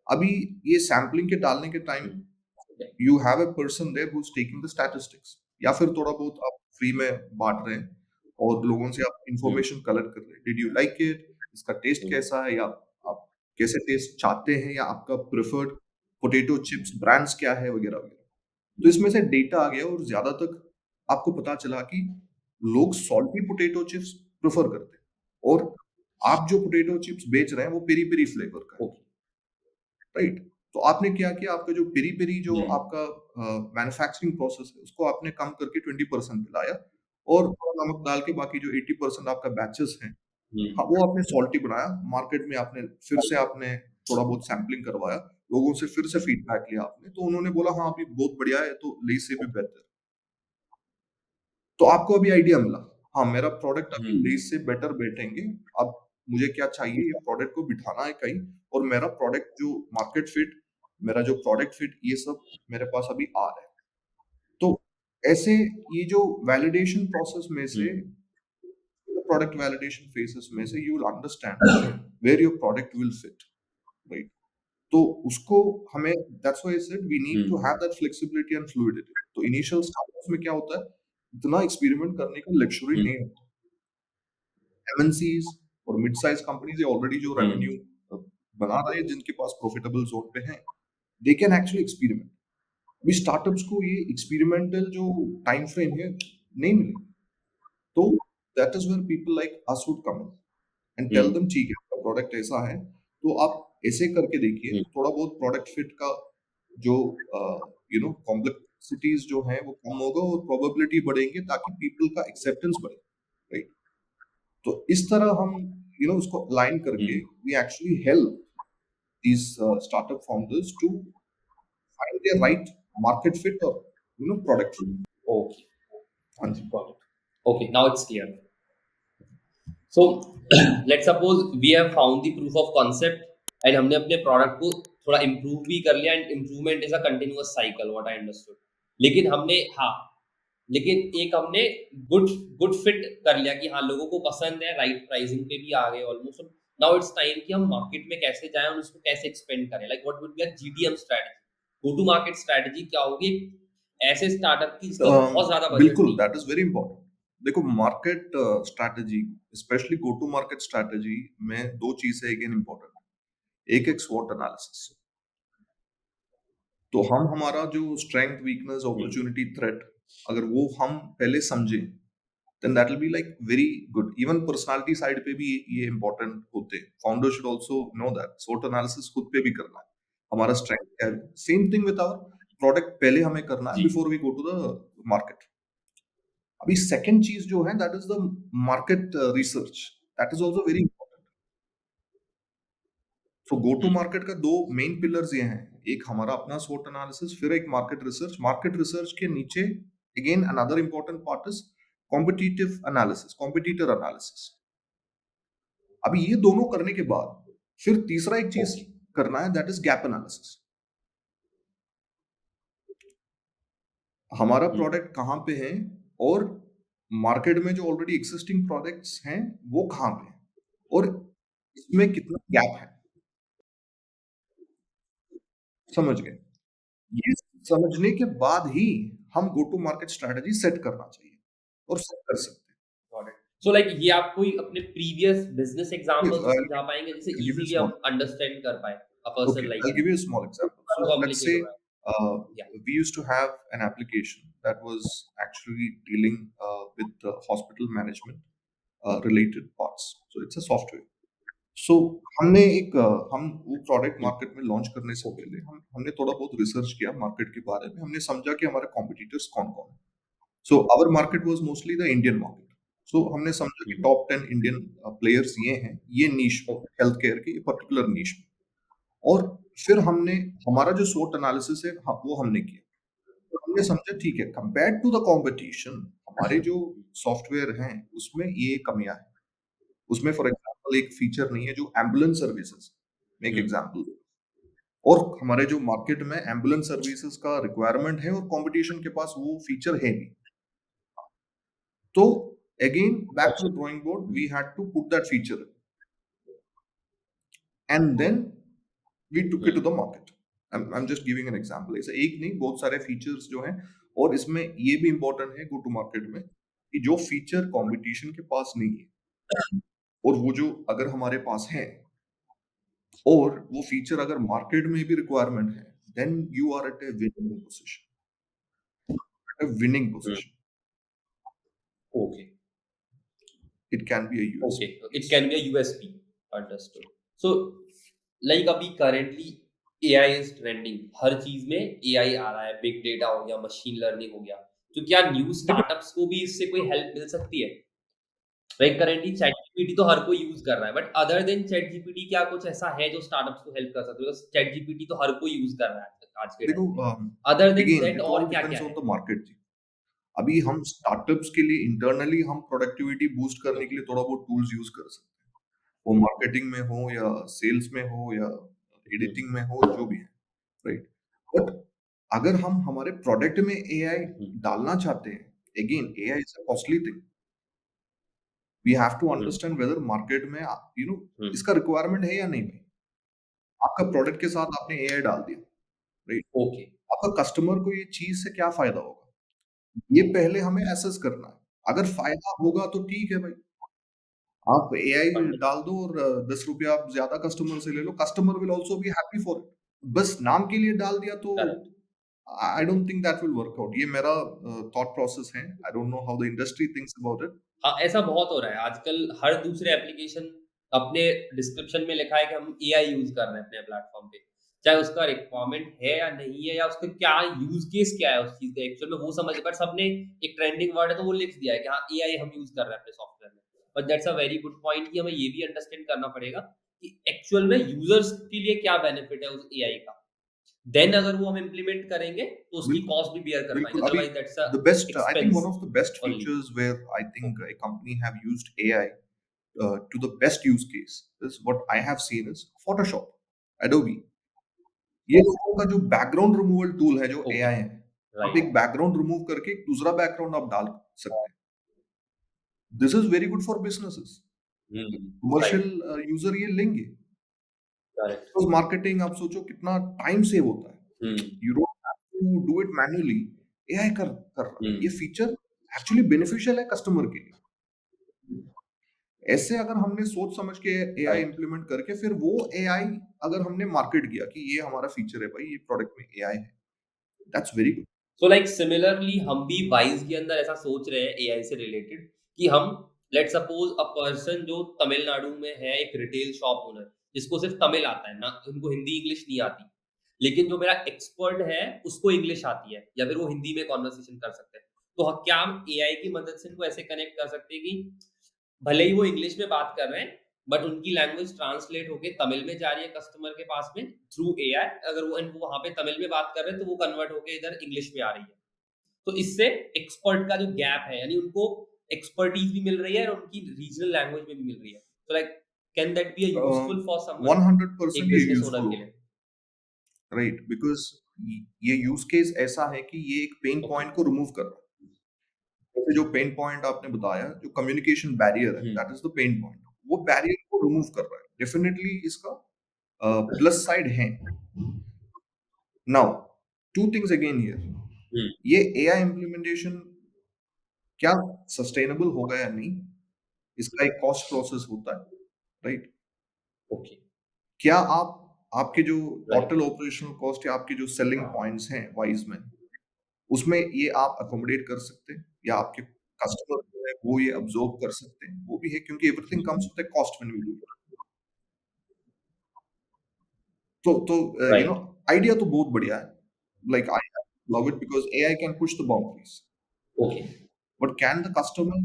अभी ये सैंपलिंग के डालने के time hmm, okay. You have a person there who is taking the statistics, या फिर थोड़ा बहुत आप फ्री में बांट रहे हैं और लोगों से आप हुँ, इंफॉर्मेशन कलेक्ट कर रहे हैं। Did you like it? इसका टेस्ट हुँ, कैसा है, या आप कैसे टेस्ट चाहते हैं, या आपका प्रेफर्ड पोटैटो चिप्स ब्रांड्स क्या है, वगैरह वगैरह। तो इसमें से डेटा आ गया और ज्यादा तक आपको पता चला कि लोग सॉल्टी पोटैटो चिप्स प्रेफर करते हैं, और आप जो पोटैटो चिप्स बेच रहे हैं वो पेरी पेरी फ्लेवर का है, ओके। राइट? तो आपने क्या किया? आपका जो पेरी पेरी जो हुँ, आपका मैन्युफैक्चरिंग प्रोसेस है, उसको आपने कम करके 20% पे लाया, और थोड़ा नमक डाल के बाकी जो 80% आपका बैचेस हैं, हुँ, हाँ, वो आपने सॉल्टी बनाया। मार्केट में आपने फिर से आपने थोड़ा बहुत सैंपलिंग करवाया, लोगों से फिर से फीडबैक लिया आपने, तो उन्होंने बोला हाँ, अभी बहुत बढ़िया है, तो लेस से भी बेहतर। तो आपको अभी आइडिया मिला, हाँ, मेरा प्रोडक्ट अभी हुँ, लेस से बेटर बैठेंगे। अब मुझे क्या चाहिए? ये प्रोडक्ट को बिठाना है कहीं, और मेरा प्रोडक्ट जो मार्केट फिट, मेरा जो प्रोडक्ट फिट, ये सब मेरे पास अभी आ रहा है। तो ऐसे ये जो वैलिडेशन प्रोसेस में हुँ, से, प्रोडक्ट वैलिडेशन फेजेस में से, you will understand where your product will fit, right? तो उसको हमें, that's why I said we need to hmm, have that flexibility and fluidity. तो इनिशियल स्टार्टअप्स में क्या होता है, इतना एक्सपेरिमेंट करने का लग्जरी हुँ, नहीं होता। एमएनसीज और मिड साइज कंपनीज ये ऑलरेडी जो हुँ, रेवेन्यू बना रहे हैं, जिनके पास प्रॉफिटेबल जोन पे हैं, दे कैन एक्चुअली एक्सपेरिमेंट। अभी स्टार्टअप्स को ये एक्सपेरिमेंटल जो टाइम फ्रेम है नहीं मिली। तो that is where people like us would come in and hmm, tell them, ठीक है, आपका प्रोडक्ट ऐसा है, तो आप ऐसे करके देखिए। हुँ, थोड़ा बहुत प्रोडक्ट फिट का जो कॉम्प्लेक्सिटीज जो है वो कम होगा, और प्रोबेबिलिटी बढ़ेंगे, ताकि पीपल का एक्सेप्टेंस बढ़े, राइट? तो इस तरह हम उसको अलाइन हुँ, करके we actually help these startup founders to find their right market fit or product fit. Hmm, okay, हाँ जी। Got it. Okay, now it's clear. So let's suppose we have found the proof of concept and हमने अपने product को थोड़ा improve भी कर लिया, and improvement is a continuous cycle, what I understood. लेकिन हमने, हाँ, लेकिन एक हमने गुड गुड फिट कर लिया कि हाँ, लोगों को पसंद है, राइट प्राइसिंग पे भी आ गए ऑलमोस्ट। नाउ इट्स टाइम कि हम मार्केट में कैसे जाएं और उसको कैसे एक्सपेंड करें, like what would be a GTM strategy, go to market strategy क्या होगी ऐसे स्टार्टअप की जिसका बहुत ज्यादा बजट बिल्कुल, नहीं है। That is very important. देखो, market strategy, specially go to market strategy में दो चीजें अगेन इंपॉर्टेंट है। एक स्वॉट एनालिसिस। तो हम हमारा जो स्ट्रेंथ, वीकनेस, अपॉर्चुनिटी, थ्रेट, अगर वो हम पहले समझे, then that will be like very good. Even personality side पे भी ये important होते हैं। Founder should also know that SWOT analysis खुद पे भी करना है, हमारा strength क्या है। Same thing with our product, पहले हमें करना है जी। before we go to the market। अभी second चीज जो है, that is the market research, that is also very important। So go to market का दो main pillars ये हैं, एक हमारा अपना SWOT analysis, फिर एक market research। Market research के नीचे again another important part is competitive analysis, competitor analysis। अभी ये दोनों करने के बाद फिर तीसरा एक चीज करना है, दैट इज गैप एनालिसिस। हमारा प्रोडक्ट कहाँ पे है और मार्केट में जो ऑलरेडी एग्जिस्टिंग प्रोडक्ट्स हैं वो कहाँ पे हैं और इसमें कितना गैप है। समझ गए? ये समझने के बाद ही हम go to market strategy set करना चाहिए और सेट कर सकते गॉट इट। सो लाइक ये आप कोई अपने प्रीवियस बिजनेस हैं। एग्जांपल से समझा पाएंगे जिससे I'll give you a easily small हम अंडरस्टैंड कर पाए अ Okay, person like I'll me, give you a small example. Too So let's complicate say हो रहा है। we used to have an application that was actually dealing with the hospital management related parts. So it's a software. So हमने एक हम वो product market में launch करने से पहले हमने थोड़ा बहुत रिसर्च किया मार्केट के बारे में। हमने समझा कि हमारे कॉम्पिटिटर्स कौन कौन है। So our market was mostly the Indian market. So हमने समझा कि टॉप 10 इंडियन प्लेयर्स ये हैं, ये नीश में, हेल्थ केयर की पर्टिकुलर नीश में। और फिर हमने हमारा जो SWOT एनालिसिस है वो हमने किया। तो हमने समझा ठीक है, कंपेयर्ड टू द कंपटीशन हमारे जो सॉफ्टवेयर हैं उसमें ये कमियां हैं। उसमें फॉर एग्जांपल एक फीचर नहीं है जो एम्बुलेंस सर्विसेज, मैं एक एग्जांपल दूं, और हमारे जो मार्केट में एम्बुलेंस सर्विसेज का रिक्वायरमेंट है और कंपटीशन के पास वो फीचर है नहीं। तो again back to the drawing board, we had to put that feature and then we took it to the market. I'm just giving an example। ऐसे एक नहीं, बहुत सारे फीचर्स जो हैं, और इसमें ये भी इंपॉर्टेंट है गो टू मार्केट में कि जो फीचर कंपटीशन के पास नहीं है और वो जो अगर हमारे पास है और वो फीचर अगर मार्केट में भी रिक्वायरमेंट है, then you are at a winning position, at a winning position. Okay, it can be a okay, USP. It can be a USP, understood. So like अभी करंटली एआई इज ट्रेंडिंग, हर चीज में AI आ रहा है, big data हो गया, machine learning हो गया। तो क्या न्यू देखो, स्टार्टअप्स को भी इससे कोई हेल्प मिल सकती है? लाइक करंटली चैट जीपीटी तो हर कोई यूज कर रहा है, but other than chat GPT क्या कुछ ऐसा है जो स्टार्टअप्स को हेल्प कर सकता है? बिकॉज़ चैट जीपीटी तो हर कोई यूज कर रहा है आज के देखो टाइम में। Other than again that it और ऑल क्या-क्या डिपेंड्स ऑन है? द मार्केट जी। अभी हम स्टार्टअप्स के लिए इंटरनली हम प्रोडक्टिविटी बूस्ट करने के ओके। लिए थोड़ा बहुत टूल्स यूज कर सकते हैं, वो मार्केटिंग में हो या सेल्स में हो या हुँ, एडिटिंग में हो, जो भी है, राइट। बट अगर हम हमारे प्रोडक्ट में एआई हुँ, डालना चाहते हैं, again AI is a costly thing. We have to hmm, understand whether market में हुँ, इसका रिक्वायरमेंट है या नहीं भाई। आपका प्रोडक्ट के साथ आपने एआई डाल दिया, राइट। ओके, आपका कस्टमर को ये चीज से क्या फायदा होगा, ये पहले हमें एसेस करना है। अगर फायदा होगा तो ठीक है भाई, आप एआई अंडरस्टूड, डाल दो और 10 रुपया आप ज्यादा कस्टमर से ले लो, customer will also be happy for it. बस नाम के लिए डाल दिया तो correct. I don't think that will work out. ये मेरा थॉट प्रोसेस है। I don't know how the industry thinks about it. हाँ, ऐसा बहुत हो रहा है आजकल, हर दूसरे एप्लीकेशन अपने डिस्क्रिप्शन में लिखा है कि हम एआई यूज़ कर रहे हैं अपने प्लेटफ़ॉर्म पे। चाहे उसका रिक्वायरमेंट है या नहीं है, या उसका क्या यूज़ केस क्या है उस चीज़ का एक्चुअल में वो समझ, बट सबने एक ट्रेंडिंग वर्ड है तो वो लिख दिया है कि हाँ, एआई हम यूज़ कर रहे हैं अपने सॉफ्टवेयर में। But that's a very good point कि हमें ये भी अंडरस्टैंड करना पड़ेगा कि एक्चुअल में यूज़र्स के लिए क्या बेनिफिट है उस एआई का। देन अगर वो हम इम्प्लीमेंट करेंगे तो उसकी बिल्कुल, कॉस्ट भी बियर कर पाएँगे, बिल्कुल। अभी otherwise that's a the best, I think one expense of the best only. Features where I think a company have used AI to the best use case is what I have seen is Photoshop, Adobe. ये लोगों का जो background removal tool है, जो okay, AI है, आप right. एक background remove करके एक दूसरा बैकग्राउंड आप डाल सकते हैं। This is very good for businesses. Right, commercial user ये लेंगे। करेक्ट। तो मार्केटिंग आप सोचो कितना टाइम सेव होता है। Hmm, you don't have to do it manually. AI कर रहा है। हुँ, ये फीचर एक्चुअली बेनिफिशियल है कस्टमर के लिए। ऐसे अगर हमने सोच समझ के एआई राइट। इंप्लीमेंट करके फिर वो एआई अगर हमने मार्केट किया कि ये हमारा फीचर है भाई, ये प्रोडक्ट में एआई है, that's very good. So like similarly हम भी वाइज़ के अंदर ऐसा सोच रहे हैं एआई से रिलेटेड कि हम लेट्स सपोज़ अ पर्सन जो तमिलनाडु में है, एक रिटेल शॉप ओनर, जिसको सिर्फ़ तमिल आता है, ना उनको हिंदी, इंग्लिश नहीं आती। लेकिन जो मेरा एक्सपर्ट है, उसको इंग्लिश आती है या फिर वो हिंदी में कन्वर्सेशन कर सकते हैं। तो क्या हम एआई की मदद से इनको ऐसे कनेक्ट कर सकते हैं कि भले ही वो इंग्लिश में बात कर रहे हैं, बट उनकी लैंग्वेज ट्रांसलेट होके तमिल में जा रही है कस्टमर के पास में थ्रू एआई। अगर वो वहाँ पे तमिल में बात कर रहे हैं, तो वो कन्वर्ट होके इधर इंग्लिश में आ रही है। तो इससे एक्सपर्ट का जो गैप है, यानी उनको एक्सपर्टीज भी मिल रही है और उनकी रीजनल लैंग्वेज में भी मिल रही है। तो like can that be a useful for someone, 100% एक ये बिजनेस यूजफुल ओनर के होगा, लिए? राइट? बिकॉज ये यूज केस ऐसा है कि ये एक पेन ओके। पॉइंट को रिमूव कर रहा है। जैसे जो पेन पॉइंट आपने बताया, जो कम्युनिकेशन बैरियर है, hmm. That is the pain point. वो बैरियर को रिमूव कर रहा है। डेफिनेटली इसका प्लस साइड है। Now two things again here. Hmm. ये एआई इम्प्लीमेंटेशन क्या सस्टेनेबल होगा या नहीं, इसका एक कॉस्ट प्रोसेस होता है, राइट? ओके। क्या आप आपके जो राइट। टोटल ऑपरेशनल कॉस्ट या आपके जो सेलिंग पॉइंट्स हैं वाइज में, उसमें ये आप अकोमोडेट कर सकते हैं या आपके कस्टमर जो है वो ये अब्सॉर्ब कर सकते हैं, वो भी है, क्योंकि everything comes with a cost when we do it. तो यू नो राइट। आइडिया तो बहुत बढ़िया है, like I love it because AI can push the boundaries, okay. But can the customer,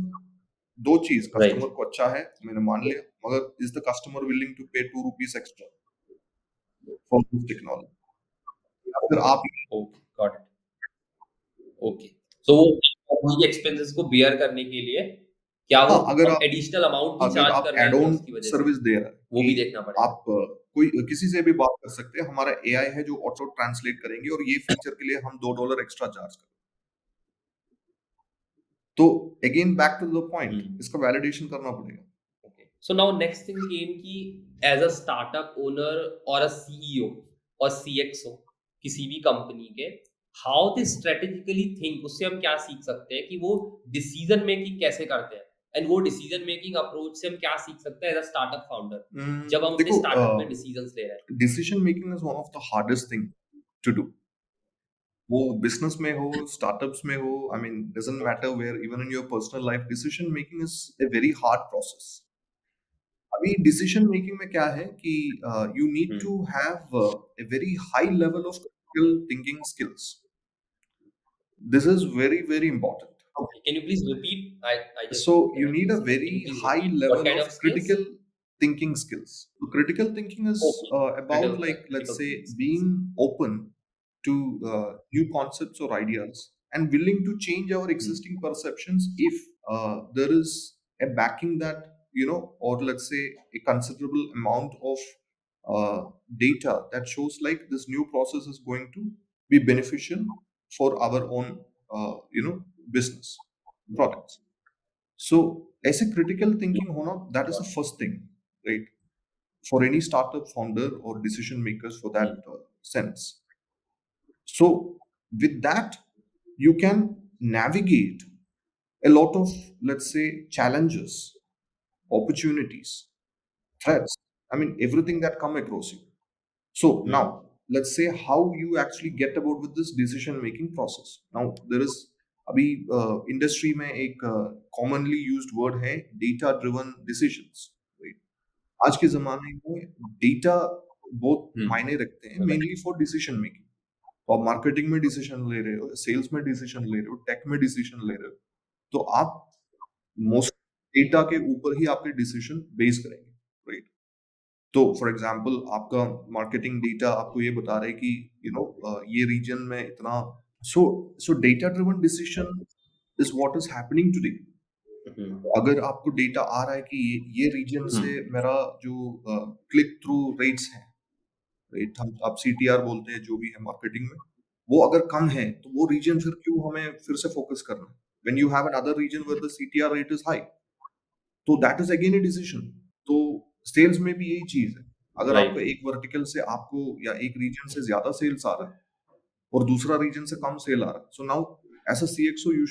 दो चीज, कस्टमर राइट। को अच्छा है मैंने मान लिया, मगर is the customer willing to pay 2 rupees extra for this technology, या फिर ओके। आप okay, got it. Okay. So वो वही एक्सपेंसेस को बियर करने के लिए क्या वो हाँ, अगर हम आप एडिशनल अमाउंट भी अगर चार्ज आप कर रहे हैं एड क्या ऑन उसकी वजह से? सर्विस दे रहा है वो कि भी देखना पड़ेगा। आप कोई किसी से भी बात कर सकते हैं, हमारा एआई है जो ऑटो ट्रांसलेट करेंगे और ये फीचर के लिए हम $2 एक्स्ट्रा चार्ज करें। तो again back to the point, hmm. इसका वैलिडेशन करना पड़ेगा। Okay, so now next thing came कि एज अ स्टार्टअप ओनर और अ सीईओ और सीएक्सओ किसी भी कंपनी के, हाउ दे स्ट्रेटेजिकली थिंक, उससे हम क्या सीख सकते हैं कि वो डिसीजन मेकिंग कैसे करते हैं, एंड वो डिसीजन मेकिंग अप्रोच से हम क्या सीख सकते हैं एज अ स्टार्टअप फाउंडर जब हम अपने देखो, स्टार्टअप में डिसीजंस ले रहे हैं? Decision making is one of the hardest thing to do. वो बिजनेस में हो, स्टार्टअप्स में हो, I mean doesn't matter where, even in your personal life decision making is a very hard process. अभी डिसीजन मेकिंग में क्या है कि you need hmm. To have a very high level of critical thinking skills. This is very, very important. Okay, can you please repeat? I just So can you I need a please can you very please high repeat what level kind of of skills? critical thinking skills. So critical thinking is Okay, about, like, critical let's say, thinking skills. being open to new concepts or ideas and willing to change our Hmm. existing perceptions if there is a backing that, or let's say a considerable amount of data that shows like this new process is going to be beneficial for our own business products. So ऐसे critical thinking होना, that is the first thing, right? For any startup founder or decision makers for that Hmm. sense. So with that, you can navigate a lot of, let's say, challenges, opportunities, threats. I mean, everything that come across you. So Hmm. now let's say how you actually get about with this decision making process. Now there is अभी industry में एक commonly used word है, data driven decisions. आज के ज़माने में data बहुत Hmm. मायने रखते हैं, Right. Mainly for decision making. तो आप मार्केटिंग में डिसीजन ले रहे हो, सेल्स में डिसीजन ले रहे हो, टेक में डिसीजन ले रहे हो, तो आप मोस्ट डेटा के ऊपर ही आपके डिसीजन बेस करेंगे, राइट? तो फॉर एग्जांपल आपका मार्केटिंग डेटा आपको ये बता रहा है कि ये रीजन में इतना, so so data driven decision is what is happening today. Hmm. अगर आपको डेटा आ रहा है कि ये रीजन से Hmm. मेरा जो क्लिक थ्रू रेट्स हैं राइट? हम आप सीटीआर बोलते हैं जो भी है मार्केटिंग में, वो अगर कम है तो वो रीजन फिर क्यों हमें फिर से फोकस करना है? When you have another region where the CTR rate is high, तो that is again a decision. तो सेल्स में भी यही चीज है। अगर आपको राइट। एक वर्टिकल से आपको या एक रीजन से ज्यादा सेल्स आ रहा है और दूसरा रीजन से कम सेल आ रहा है, so now as a CXO you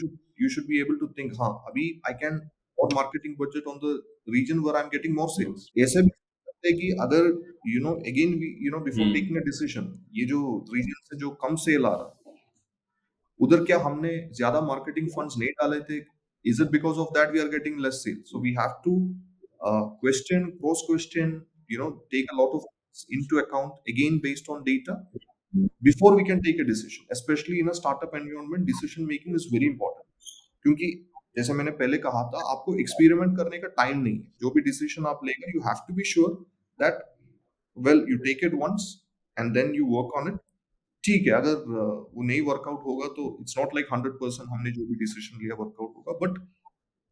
should be able to think, हाँ अभी आई कैन और marketing budget on the region where I am getting more sales. ऐसे भी हो सकता है कि अगर again before taking a hmm. Decision, ये जो रीजन से जो कम सेल आ रहा है, उधर क्या हमने ज्यादा मार्केटिंग फंड्स नहीं डाले थे? Is it because of that we are getting less sale? So we have to question, cross question, take a lot of into account again based on data before we can take a decision. Especially in a startup environment, decision making is very important. क्योंकि जैसे मैंने पहले कहा था, आपको experiment करने का time नहीं है। जो भी डिसीजन आप लेंगे, you have to be sure that well you take it once and then you work on it. ठीक है, अगर वो नहीं वर्कआउट होगा तो इट्स नॉट लाइक 100% हमने जो भी डिसीजन लिया वर्कआउट होगा, but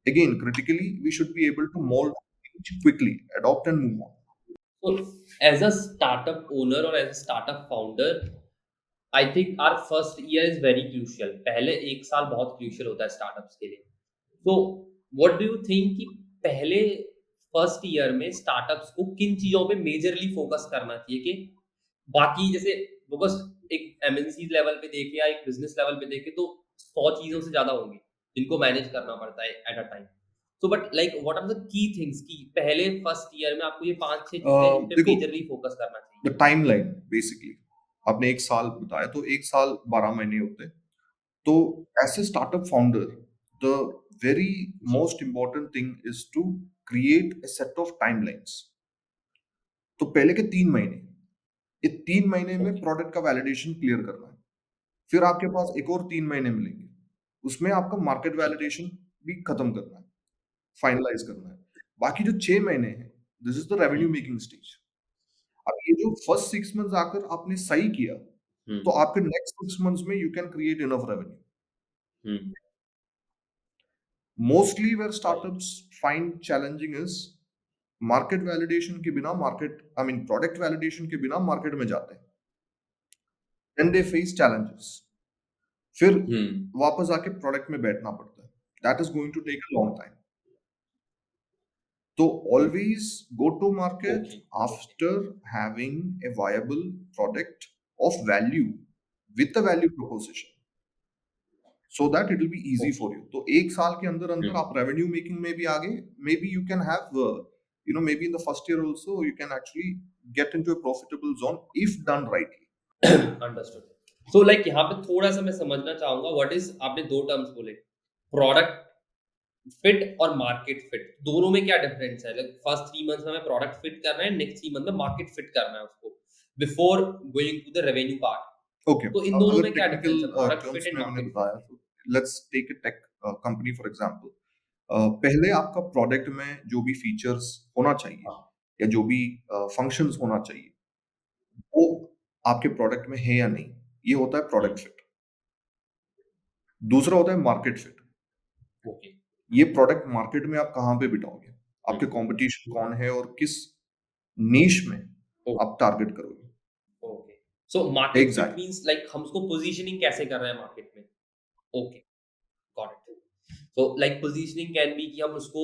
again critically we should be able to mould quickly, adopt and move on. So as a startup owner or as a startup founder, I think our first year is very crucial. पहले एक साल बहुत crucial होता है startups के लिए। तो what do you think कि पहले फर्स्ट ईयर में स्टार्टअप्स को किन चीज़ों पे मेजरली फोकस करना चाहिए कि बाकी जैसे बिकॉज़ एक एमएनसी लेवल पे देखें या एक बिज़नेस लेवल पे देखें तो 100 चीज़ों से ज़्यादा होंगी, जिनको मैनेज करना पड़ता है at a time. So but like what are the key things कि पहले फर्स्ट ईयर में आपको ये 5-6 चीज़ें इन पे देखो, मेजरली फोकस करना चाहिए? द टाइमलाइन बेसिकली, आपने एक साल बताया तो एक साल 12 महीने होते हैं। तो as a startup founder, the very जी। Most important thing is to create a set of timelines. तो पहले के 3 महीने, ये 3 महीने में ओके। प्रोडक्ट का वैलिडेशन क्लियर करना है। फिर आपके पास एक और 3 महीने मिलेंगे, उसमें आपका मार्केट ठीक है। वैलिडेशन भी खत्म करना है, फाइनलाइज करना है। बाकी जो 6 महीने हैं, this is the revenue hmm, making stage. अब ये जो फर्स्ट 6 मंथ्स आकर आपने सही किया, हुँ, तो आपके नेक्स्ट 6 मंथ्स में you can create enough revenue. Hmm, mostly where right. Startups find challenging is market validation के बिना, market I mean product validation के बिना मार्केट में जाते हैं, देन दे फेस चैलेंजेस, फिर हुँ, वापस आके प्रोडक्ट में बैठना पड़ता है। That is going to take a long time. तो always go to market okay, after having a viable product of value with the value proposition, so that it will be easy okay, for you. तो एक साल के अंदर अंदर हुँ, आप revenue making में भी आगे, may be you can have may be in the first year also you can actually get into a profitable zone if done rightly. Understood. So like यहाँ पे थोड़ा-सा मैं समझना चाहूँगा व्हाट इज़ आपने 2 टर्म्स बोले, प्रोडक्ट फिट और market fit, दोनों में क्या डिफरेंस है? लाइक फर्स्ट 3 मंथ्स में हमें प्रोडक्ट फिट करना है, नेक्स्ट 3 मंथ में मार्केट फिट करना है उसको, before going to the revenue part. Okay, तो इन दोनों अगर में क्या टेक्निकल डिफरेंस है? प्रोडक्ट फिट टर्म्स एंड में मैंने मार्केट फिट? बताया, तो let's take a tech company for example. पहले आपका प्रोडक्ट में जो भी फीचर्स होना चाहिए हाँ, या जो भी फंक्शंस होना चाहिए, वो आपके प्रोडक्ट में है या नहीं, ये होता है हुँ, प्रोडक्ट फिट। दूसरा होता है मार्केट फिट। ओके, ये प्रोडक्ट मार्केट में आप कहाँ पे बिठाओगे, हुँ, आपके कंपटीशन कौन है और किस नीश में ओ आप टारगेट करोगे। Okay. So market fit exact, means like हम उसको पोज़ीशनिंग कैसे कर रहे हैं मार्केट में? Okay, got it. So like positioning can be कि हम उसको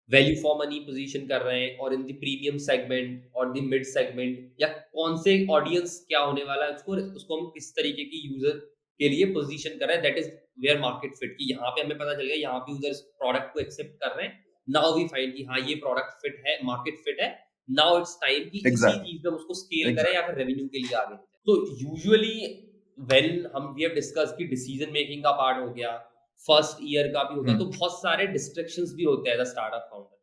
वैल्यू फॉर मनी पोजीशन कर रहे हैं और इन द प्रीमियम सेगमेंट और द मिड सेगमेंट, या कौन से ऑडियंस क्या होने वाला है उसको उसको हम किस तरीके की यूजर के लिए पोजीशन कर रहे हैं, that is where market fit की यहाँ पे हमें पता चल गया यहाँ पे यूजर्स प्रोडक्ट को एक्सेप्ट कर रहे हैं। नाउ वी फाइंड कि हाँ ये प्रोडक्ट फिट है, मार्केट फिट है। नाउ इट्स टाइम कि इसी एग्जैक्ट, चीज पे हम उसको स्केल करें या एग्जैक्ट। फिर रेवेन्यू के लिए आगे बढ़ें। तो यूजुअली व्हेन हम वी हैव डिस्कस कि डिसीजन मेकिंग का पार्ट हो गया, फर्स्ट ईयर का भी हो गया, तो हम्म, बहुत सारे डिस्ट्रैक्शंस भी होते हैं एज अ स्टार्टअप फाउंडर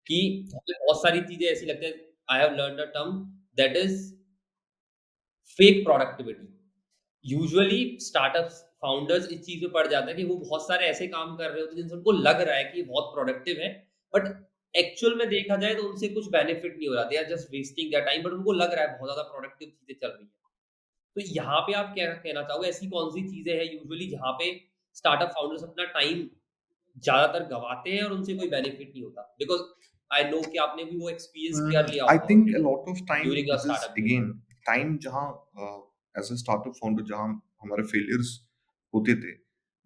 कि हमें बहुत सारी चीज़ें ऐसी लगती हैं। I have learned a term that is fake productivity. Usually startups founders इस चीज़ में पड़ जाता है कि वो बहुत सारे ऐसे काम कर रहे होते हैं जिनसे उनको लग रहा है कि ये बहुत प्रोडक्टिव है, बट एक्चुअल में देखा जाए तो उनसे कुछ बेनिफिट नहीं हो रहा। They are just wasting their time, but उनको लग रहा है बहुत ज़्यादा प्रोडक्टिव चीज़ें चल रही हैं। तो यहाँ पे आप क्या कहना चाहोगे, ऐसी कौन-सी चीज़ें हैं यूजुअली जहाँ पे स्टार्टअप फाउंडर्स अपना टाइम ज़्यादातर गँवाते हैं और उनसे कोई बेनिफिट नहीं होता? बिकॉज़ आई नो कि आपने भी वो एक्सपीरियंस किया लिया I होगा think a already lot of time during your this is startup journey. again time जहाँ as a startup founder जहाँ हमारे failures होते थे,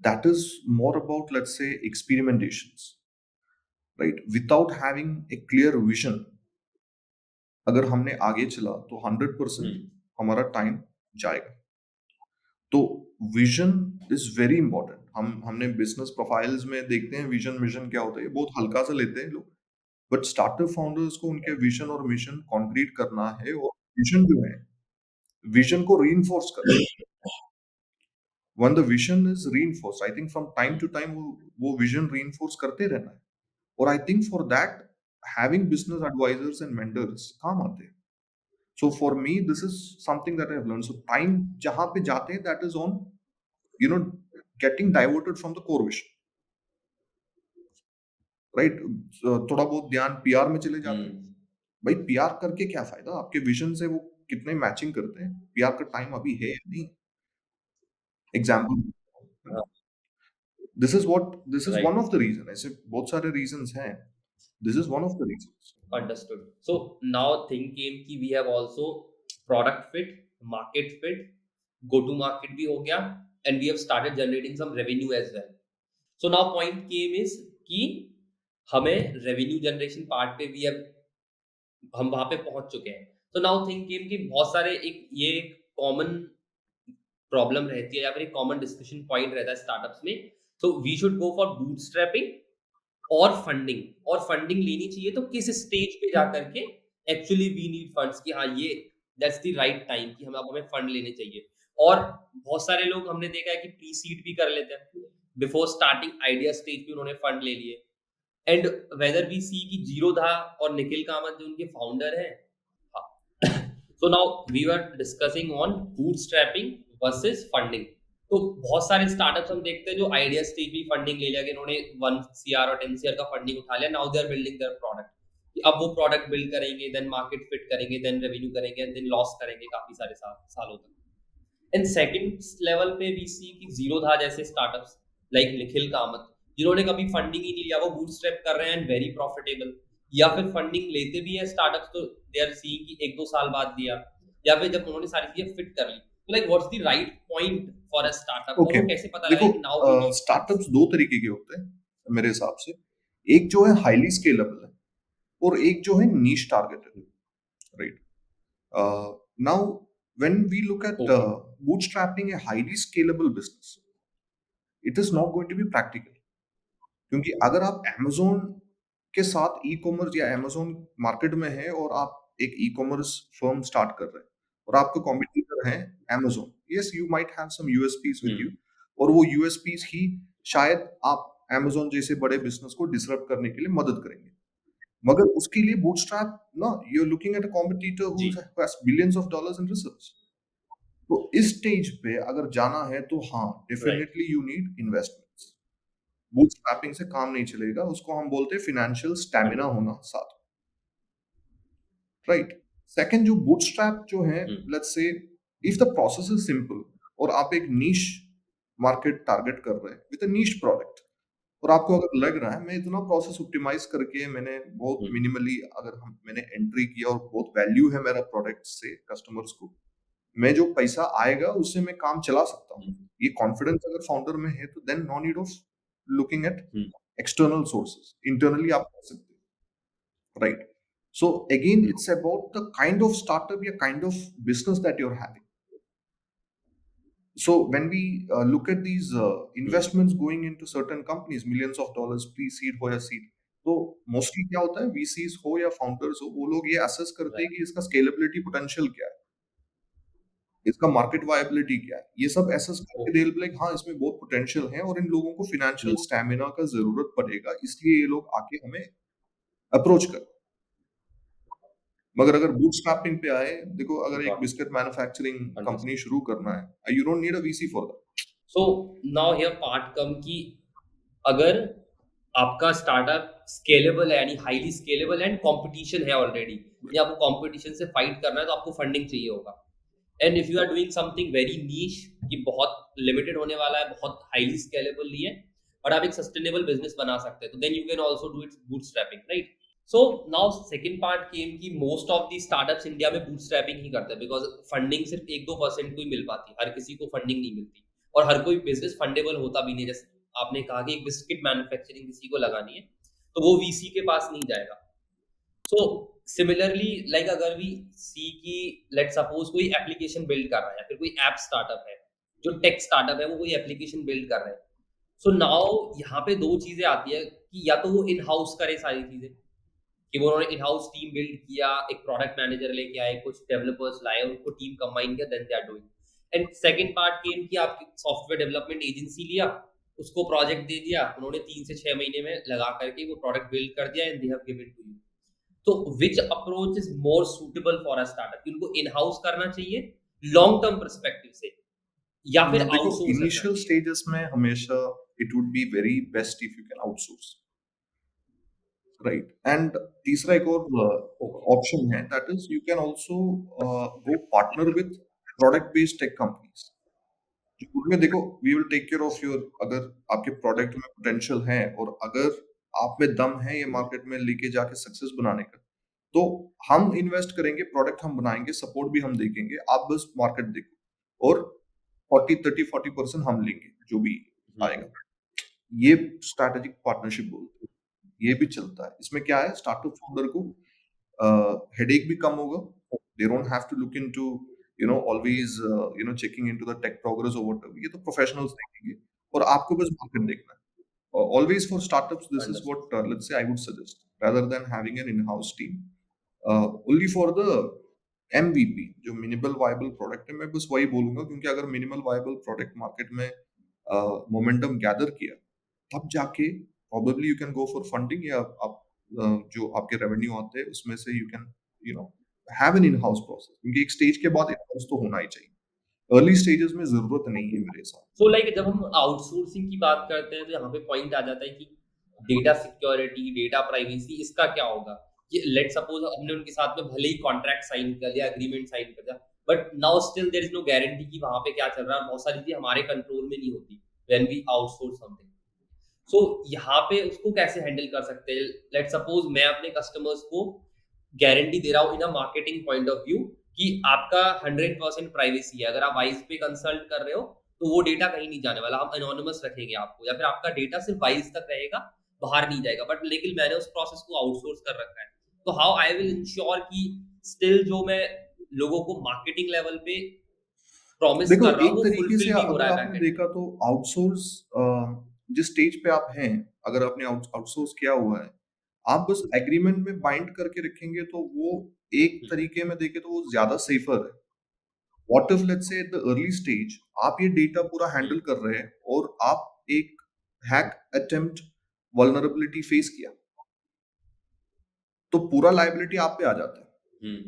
that is more about let's say experimentations, right? Without having a clear vision, अगर हमने आगे चला तो 100% हमारा टाइम जाएगा। तो विजन इज वेरी इंपॉर्टेंट। हमने बिजनेस प्रोफाइल्स में देखते हैं विजन मिशन क्या होता है, ये बहुत हल्का सा लेते हैं लोग, बट स्टार्टअप फाउंडर्स को उनके विजन और मिशन कॉन्क्रीट करना है, और विजन जो है विजन को रीइंफोर्स करना है। When the vision is reinforce, I think from time to time वो विजन रीइंफोर्स करते रहना है, और I think for that having business advisors and mentors काम आते हैं। So for me, this is something that I've learned. So time जहाँ पे जाते हैं, that is on, you know, getting diverted from the core vision, right? थोड़ा बहुत ध्यान पीआर में चले जाते हैं। भाई पीआर करके क्या फायदा? आपके विजन से वो कितने मैचिंग करते हैं? पीआर का टाइम अभी है या नहीं? Example, this is one right, of the region. ऐसे बहुत सारे रीजंस हैं, this is one of the reasons. Understood. So now thing came कि we have also product fit, market fit, go to market भी हो गया, and we have started generating some revenue as well. So now point came is कि हमें revenue generation part पे भी अब हम वहां पे पहुंच चुके हैं। तो नाउ थिंक गेम की बहुत सारे एक ये कॉमन प्रॉब्लम रहती है या फिर एक कॉमन डिस्कशन पॉइंट रहता है स्टार्टअप्स में। तो we should go for bootstrapping और फंडिंग लेनी चाहिए तो किस स्टेज पे जा करके एक्चुअली वी नीड फंड्स कि हाँ ये दैट्स द राइट टाइम कि हमें फंड लेने चाहिए। और बहुत सारे लोग हमने देखा है कि प्री सीड भी कर लेते हैं, बिफोर स्टार्टिंग आइडिया स्टेज पे उन्होंने फंड ले लिए। एंड वेदर वी सी कि जीरोधा और निखिल कामत जो उनके फाउंडर हैं, so now we were discussing on bootstrapping versus funding। तो बहुत सारे स्टार्टअप्स हम देखते हैं जो आइडिया स्टेज भी फंडिंग ले लिया कि इन्होंने 1 सीआर और 10 सीआर का फंडिंग उठा लिया, now they are building their product. अब वो प्रोडक्ट बिल्ड करेंगे, देन मार्केट फिट करेंगे, देन रेवेन्यू करेंगे, एंड देन लॉस करेंगे काफी सारे सालों तक। एंड सेकंड लेवल पे वी सी कि जीरोधा जैसे स्टार्टअप्स लाइक निखिल कामत जिन्होंने कभी फंडिंग ही नहीं लिया, वो बूटस्ट्रैप कर रहे हैं एंड वेरी प्रॉफिटेबल। या फिर फंडिंग लेते भी है स्टार्टअप्स तो दे आर सीइंग कि 1-2 साल बाद दिया, या फिर जब उन्होंने सारी चीजें फिट कर ली। तो like what's the right point for a startup, और ओके, वो कैसे पता देखो लगे कि नाउ वी नीड स्टार्टअप्स दो तरीके के होते हैं मेरे हिसाब से। एक जो है हाईली स्केलेबल है, और एक जो है niche targeted, right? Now when we look at okay, bootstrapping a highly scalable business, it is not going to be practical, क्योंकि अगर आप Amazon के साथ ई कॉमर्स या Amazon मार्केट में है और आप एक ई कॉमर्स फर्म स्टार्ट कर रहे हैं और आपका कॉम्पिटिटर है Amazon, yes you might have some USPs with you, और वो यूएसपीज ही शायद आप Amazon जैसे बड़े बिजनेस को डिसरप्ट करने के लिए मदद करेंगे। मगर उसके लिए बूटस्ट्रैप ना, you are looking at a competitor who जी, has billions of dollars in research. तो इस स्टेज पे अगर जाना है तो हाँ, right, definitely you need investments. Bootstrapping से काम नहीं चलेगा, उसको हम बोलते हैं फाइनेंशियल स्टैमिना होना साथ, राइट? सेकंड जो बूटस्ट्रैप जो है, let's say if the process is simple और आप एक नीश मार्केट टारगेट कर रहे हैं विद अ नीश प्रोडक्ट, और आपको अगर लग रहा है मैं इतना प्रोसेस ऑप्टिमाइज करके मैंने बहुत मिनिमली अगर हम मैंने एंट्री किया और बहुत वैल्यू है मेरा प्रोडक्ट से कस्टमर्स को, मैं जो पैसा आएगा उससे मैं काम चला सकता हूँ, ये कॉन्फिडेंस अगर फाउंडर में है तो then no need of looking at external sources, internally आप कर सकते हैं, right? So again it's about the kind of startup या kind of business that you're having. So when we look at these investments going into certain companies, millions of dollars pre-seed हो या seed, तो mostly क्या होता है, VCs हो या founders हो, वो लोग ये असेस करते हैं कि इसका स्केलेबिलिटी पोटेंशियल क्या है, इसका मार्केट वायबिलिटी क्या है, ये सब एसेस करके दे लाइक हाँ इसमें बहुत पोटेंशियल है और इन लोगों को फाइनेंशियल स्टैमिना का जरूरत पड़ेगा, इसलिए ये लोग आके हमें अप्रोच कर। मगर अगर बूटस्ट्रैपिंग पे आए, देखो अगर एक बिस्किट मैन्युफैक्चरिंग कंपनी शुरू करना है, you don't need a VC for that. So now here part come कि अगर आपका स्टार्टअप स्केलेबल है यानी हाईली स्केलेबल एंड कंपटीशन है ऑलरेडी, या आपको कंपटीशन से फाइट करना है तो आपको फंडिंग चाहिए होगा। And if you are doing something very niche कि बहुत लिमिटेड होने वाला है, बहुत हाईली स्केलेबल नहीं है, और आप एक सस्टेनेबल बिजनेस बना सकते हैं, तो then you can also do its bootstrapping, right? So now second part came कि most of the startups India में बूटस्ट्रैपिंग ही करते हैं बिकॉज फंडिंग सिर्फ 1-2% को ही मिल पाती है, हर किसी को फंडिंग नहीं मिलती और हर कोई बिजनेस फंडेबल होता भी नहीं। जैसे आपने कहा कि एक बिस्किट मैन्युफैक्चरिंग किसी को लगानी है तो वो वीसी के पास नहीं जाएगा। सो सिमिलरली लाइक अगर वी सी की लेट सपोज कोई एप्लीकेशन बिल्ड कर रहा है या फिर कोई ऐप स्टार्टअप है, जो टेक स्टार्टअप है वो कोई एप्लीकेशन बिल्ड कर रहा है। सो नाउ यहाँ पे दो चीजें आती है कि या तो वो इन हाउस करे सारी चीजें कि वो उन्होंने इन हाउस टीम बिल्ड किया, एक प्रोडक्ट मैनेजर लेके आए, कुछ डेवलपर्स लाए, उनको टीम कंबाइन किया, then they are doing. And second part came कि आपकी सॉफ्टवेयर डेवलपमेंट एजेंसी लिया, उसको प्रोजेक्ट दे दिया, उन्होंने 3 से 6 महीने में लगा करके वो प्रोडक्ट बिल्ड कर दिया and they have given to you. तो which approach is more suitable for a startup कि उनको इन हाउस करना चाहिए लॉन्ग टर्म पर्सपेक्टिव से या फिर देखो आउटसोर्स करना इनिशियल चाहिए? स्टेजेस में हमेशा it would be very best if you can outsource, right? And तीसरा एक और ओके। ऑप्शन है, that is you can also go partner with product based tech companies. उनमें देखो we will take care of your, अगर आपके product में potential है और अगर आप में दम है ये मार्केट में लेके जाके सक्सेस बनाने का, तो हम इन्वेस्ट करेंगे, प्रोडक्ट हम बनाएंगे, सपोर्ट भी हम देखेंगे, आप बस मार्केट देखो और 40-30-40% हम लेंगे जो भी आएगा। ये स्ट्रैटेजिक पार्टनरशिप बोलते हैं, ये भी चलता है। इसमें क्या है, स्टार्टअप फाउंडर को हेडेक भी कम होगा, they don't have to look into always checking into the tech progress or whatever, ये तो प्रोफेशनल्स देखेंगे और आपको बस मार्केट देखना है। Always for startups this is understood. what let's say I would suggest, rather than having an in-house team, only for the MVP जो minimal viable product है। मैं बस वही बोलूंगा, क्योंकि अगर मिनिमल वायबल प्रोडक्ट मार्केट में मोमेंटम गैदर किया, तब जाके probably you can go for funding, या आप जो आपके रेवेन्यू आते हैं उसमें से you can you know have an in house process, क्योंकि एक स्टेज के बाद इन हाउस तो होना ही चाहिए। अर्ली स्टेजेस में जरूरत नहीं है मेरे हिसाब सो लाइक जब हम आउटसोर्सिंग की बात करते हैं तो यहाँ पे पॉइंट आ जाता है कि डेटा सिक्योरिटी, डेटा प्राइवेसी, इसका क्या होगा? कि लेट सपोज हमने उनके साथ में भले ही कॉन्ट्रैक्ट साइन कर लिया, एग्रीमेंट साइन कर दिया, but now still there is no guarantee कि वहां पे क्या चल रहा है। बहुत सारी चीजें हमारे कंट्रोल में नहीं होती व्हेन वी आउटसोर्स समथिंग। सो यहाँ पे उसको कैसे हैंडल कर सकते हैं? लेट सपोज मैं अपने कस्टमर्स को गारंटी दे रहा हूँ in a marketing point of view कि आपका 100% प्राइवेसी है। अगर आप वाइज पे कंसल्ट कर रहे हो तो वो डेटा कहीं नहीं जाने वाला, हम एनोनिमस रखेंगे आपको, या फिर आपका डेटा सिर्फ वाइज तक रहेगा, बाहर नहीं जाएगा। बट लेकिन मैंने उस प्रोसेस को आउटसोर्स कर रखा है, तो हाउ आई विल इंश्योर कि स्टिल जो मैं लोगों को मार्केटिंग लेवल पे से। प्रॉमिस देखो कर रहा हूँ एक वो तरीके से फुलफिल भी हो अगर रहा है आपने बैकएंड पे। देखा तो आउटसोर्स, जिस स्टेज पे आप हैं, अगर आपने आउटसोर्स किया हुआ है, आप बस एग्रीमेंट में बाइंड करके रखेंगे तो वो एक तरीके में देखे तो वो ज्यादा सेफर है। What if let's say at the early stage आप ये डेटा पूरा हैंडल कर रहे हैं और आप एक हैक अटेम्प्ट वल्नरेबिलिटी फेस किया, तो पूरा लायबिलिटी आप पे आ जाता है।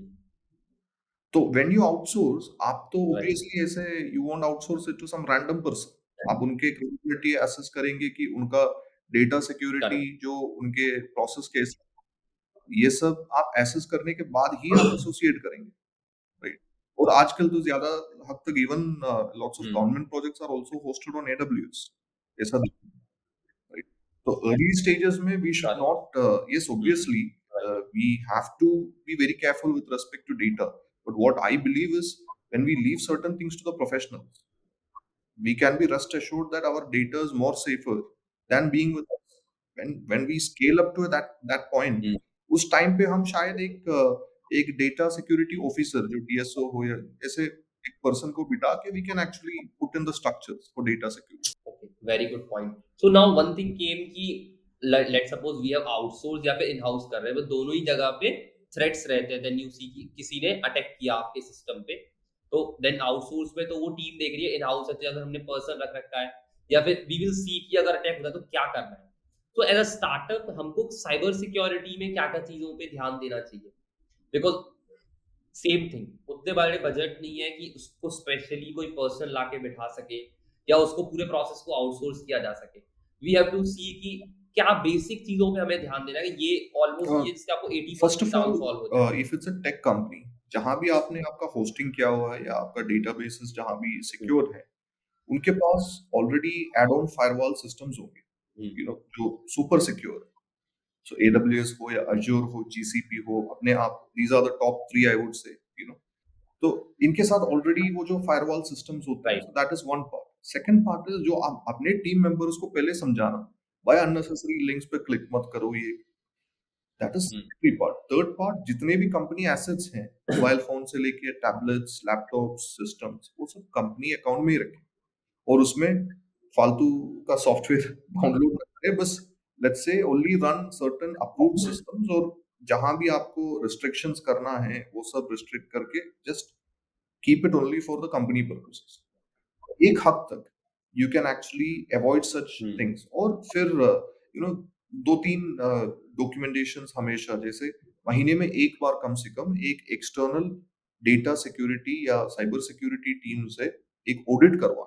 तो व्हेन यू आउटसोर्स, आप तो राइट। ऑब्वियसली ऐसे you won't outsource it to some random person. आप उनके कैपेबिलिटी असेस करेंगे कि उनका डेटा सिक्योरिटी करेक्ट। जो उनके प्रोसेस के, ये सब आप एसेस करने के बाद ही आप एसोसिएट करेंगे, राइट? और आजकल तो ज्यादा हद तक even lots of government projects are also hosted on AWS, ऐसा, राइट? तो अर्ली स्टेजेस में we should correct. Not, yes obviously right. we have to be very careful with respect to data, but what I believe is when we leave certain things to the professionals, we can be rest assured that our data is more safer than being with us. When we scale up to that point, उस time पे हम शायद एक data security officer जो DSO हो या ऐसे एक पर्सन को बिठा के we can actually put in the structures for data security. Okay, very good point. So now one thing came कि let's suppose we have outsource या फिर इन हाउस कर रहे हैं, वो दोनों ही जगह पे थ्रेट्स रहते हैं। देन यू सी कि किसी ने अटैक किया आपके सिस्टम पे, तो देन आउटसोर्स में तो वो टीम देख रही है, इन हाउस अगर हमने पर्सन रख रखा है, या फिर वी विल सी कि अगर अटैक होता है तो क्या करना है। तो एज अ स्टार्टअप हमको साइबर सिक्योरिटी में क्या क्या चीजों पे ध्यान देना चाहिए? बिकॉज सेम थिंग, उतने बड़े बजट नहीं है कि उसको स्पेशली कोई पर्सन लाके बिठा सके या उसको पूरे प्रोसेस को आउटसोर्स किया जा सके। वी हैव टू सी कि क्या बेसिक चीजों पे हमें ध्यान देना है कि ये ऑलमोस्ट ये जिससे आपको फर्स्ट 80% ऑफ डाउन सॉल्व हो जाए। All, if it's a tech company, जहां भी आपने आपका होस्टिंग किया हुआ है या आपका डेटाबेसेस जहां भी सिक्योर है, उनके पास already add on firewall systems होंगे, जो सुपर सिक्योर है। So AWS हो या Azure हो, GCP हो, अपने आप, these are the top 3 I would say, you know. तो इनके साथ ऑलरेडी वो जो फायरवॉल सिस्टम्स होते हैं, right. So that is one part. Second part is जो आप अपने टीम मेंबर्स को पहले समझाना, बाय अननेसेसरी लिंक्स पे क्लिक मत करो, ये that is three part. Third part, जितने भी कंपनी एसेट्स हैं, मोबाइल फोन से लेके टैबलेट्स, लैपटॉप्स, सिस्टम्स, वो सब कंपनी अकाउंट में ही रखें और उसमें फालतू का सॉफ्टवेयर डाउनलोड ना करें। बस let's say only run certain approved systems, और जहां भी आपको रिस्ट्रिक्शंस करना है वो सब रिस्ट्रिक्ट करके just keep it only for the company purposes. एक हद तक you can actually avoid such things. और फिर यू नो 2-3 डॉक्यूमेंटेशंस हमेशा, जैसे महीने में एक बार कम से कम एक एक्सटर्नल डेटा सिक्योरिटी या साइबर सिक्योरिटी टीम से एक ऑडिट करवा।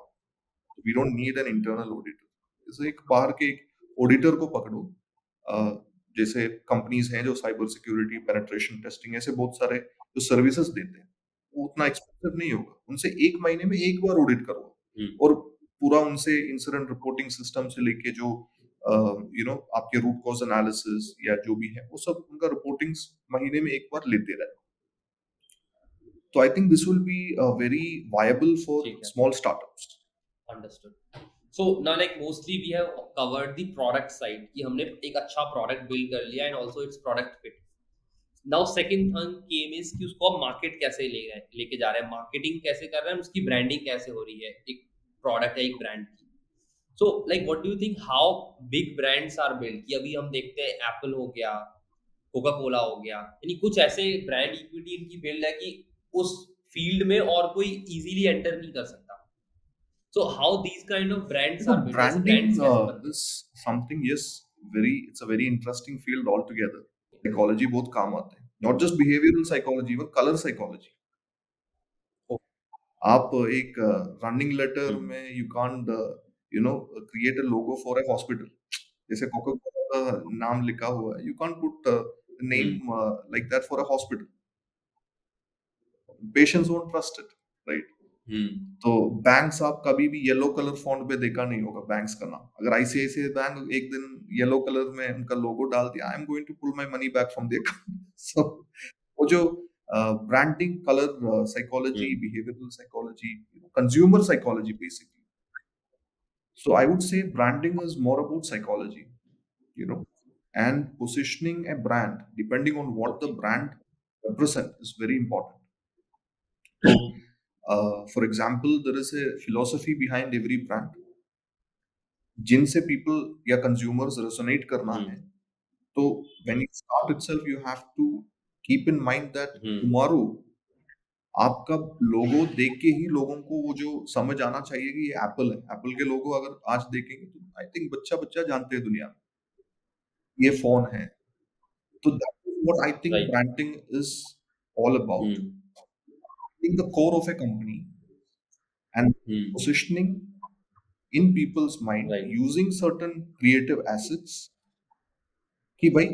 We don't need an internal auditor. जैसे एक बाहर के एक ऑडिटर को पकड़ो, अ, जैसे कंपनीज हैं जो साइबर सिक्योरिटी, पेनिट्रेशन टेस्टिंग, ऐसे बहुत सारे जो सर्विसेज देते हैं, वो उतना एक्सपेंसिव नहीं होगा। उनसे एक महीने में एक बार ऑडिट करो और पूरा उनसे इंसिडेंट रिपोर्टिंग सिस्टम से लेके जो आपके रूट कॉज एनालिसिस या जो भी है वो सब उनका रिपोर्टिंग्स महीने में एक बार लेते रहे। तो I think this will be very viable for ठीक है। Small startups. Understood. So now like mostly we have covered the product side कि हमने एक अच्छा प्रोडक्ट बिल्ड कर लिया and also it's product fit. Now second thing came is कि उसको हम मार्केट कैसे लेके जा रहे हैं, मार्केटिंग कैसे कर रहे हैं, उसकी ब्रांडिंग कैसे हो रही है एक प्रोडक्ट या एक ब्रांड की। So like what do you think how big brands are build? कि अभी हम देखते हैं एप्पल हो गया, कोका कोला हो गया, यानी कुछ ऐसे ब्रांड इक्विटी इनकी बिल्ड है कि उस फील्ड में और कोई इजीली एंटर नहीं कर सकता। So how these kind of brands So are build, ऐसे branding ब्रांड्स कैसे बनते is something, yes, it's a very interesting field altogether. Psychology बहुत काम आते हैं, not just behavioral psychology, even color psychology. हैं? आप एक रनिंग लेटर हम्म। में you can't create a logo for a hospital. जैसे कोका कोला का नाम लिखा हुआ है, you can't put name like that for a hospital. Patients won't trust it, right? Hmm. तो बैंक्स, आप कभी भी येलो कलर फॉन्ट पे देखा नहीं होगा बैंक्स का नाम। अगर आईसीआईसीआई बैंक एक दिन येलो कलर में उनका लोगो डाल दिया, I am going to pull my money back from their account. सो वो जो branding, colour psychology, hmm. Behavioural psychology, consumer psychology basically. So I would say branding is more about psychology, you know, and positioning a brand depending on what the okay. brand represent is very important. So, for example, there is a philosophy behind every brand. जिनसे people या consumers resonate करना है, तो when you start itself, you have to keep in mind that tomorrow आपका लोगो देख के ही लोगों को वो जो समझ आना चाहिए कि ये एप्पल है। एप्पल के लोगो अगर आज देखेंगे तो आई थिंक बच्चा-बच्चा जानते हैं दुनिया में, ये फ़ोन है। तो that is what I think right. Branding is all about. Hmm. Being the core of a company and positioning in people's mind right. using certain creative assets कि भाई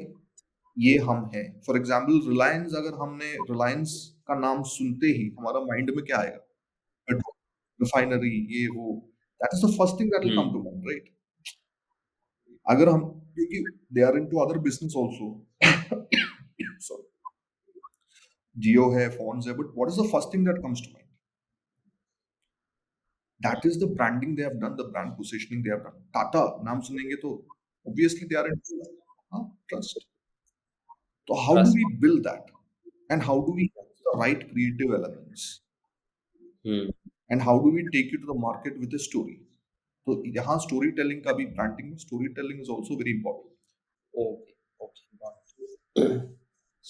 ये हम हैं। फॉर एग्ज़ाम्पल रिलायंस, अगर हमने रिलायंस का नाम सुनते ही हमारा माइंड में क्या आएगा? पेट्रोल, रिफाइनरी, ये वो। That is the first thing that will come to mind, right? अगर हम, क्योंकि दे आर into other business also. Sorry, Jio है, फ़ोन्स है, but what is the first thing that comes to mind? That is the branding they have done, the brand positioning they have done. Tata नाम सुनेंगे तो obviously they are into trust. So how do trust. we build that? And how do we use the right creative elements? Hmm. And how do we take it to the market with a story? तो यहाँ story telling का भी, branding में story telling is also very important. Okay. Okay, got it.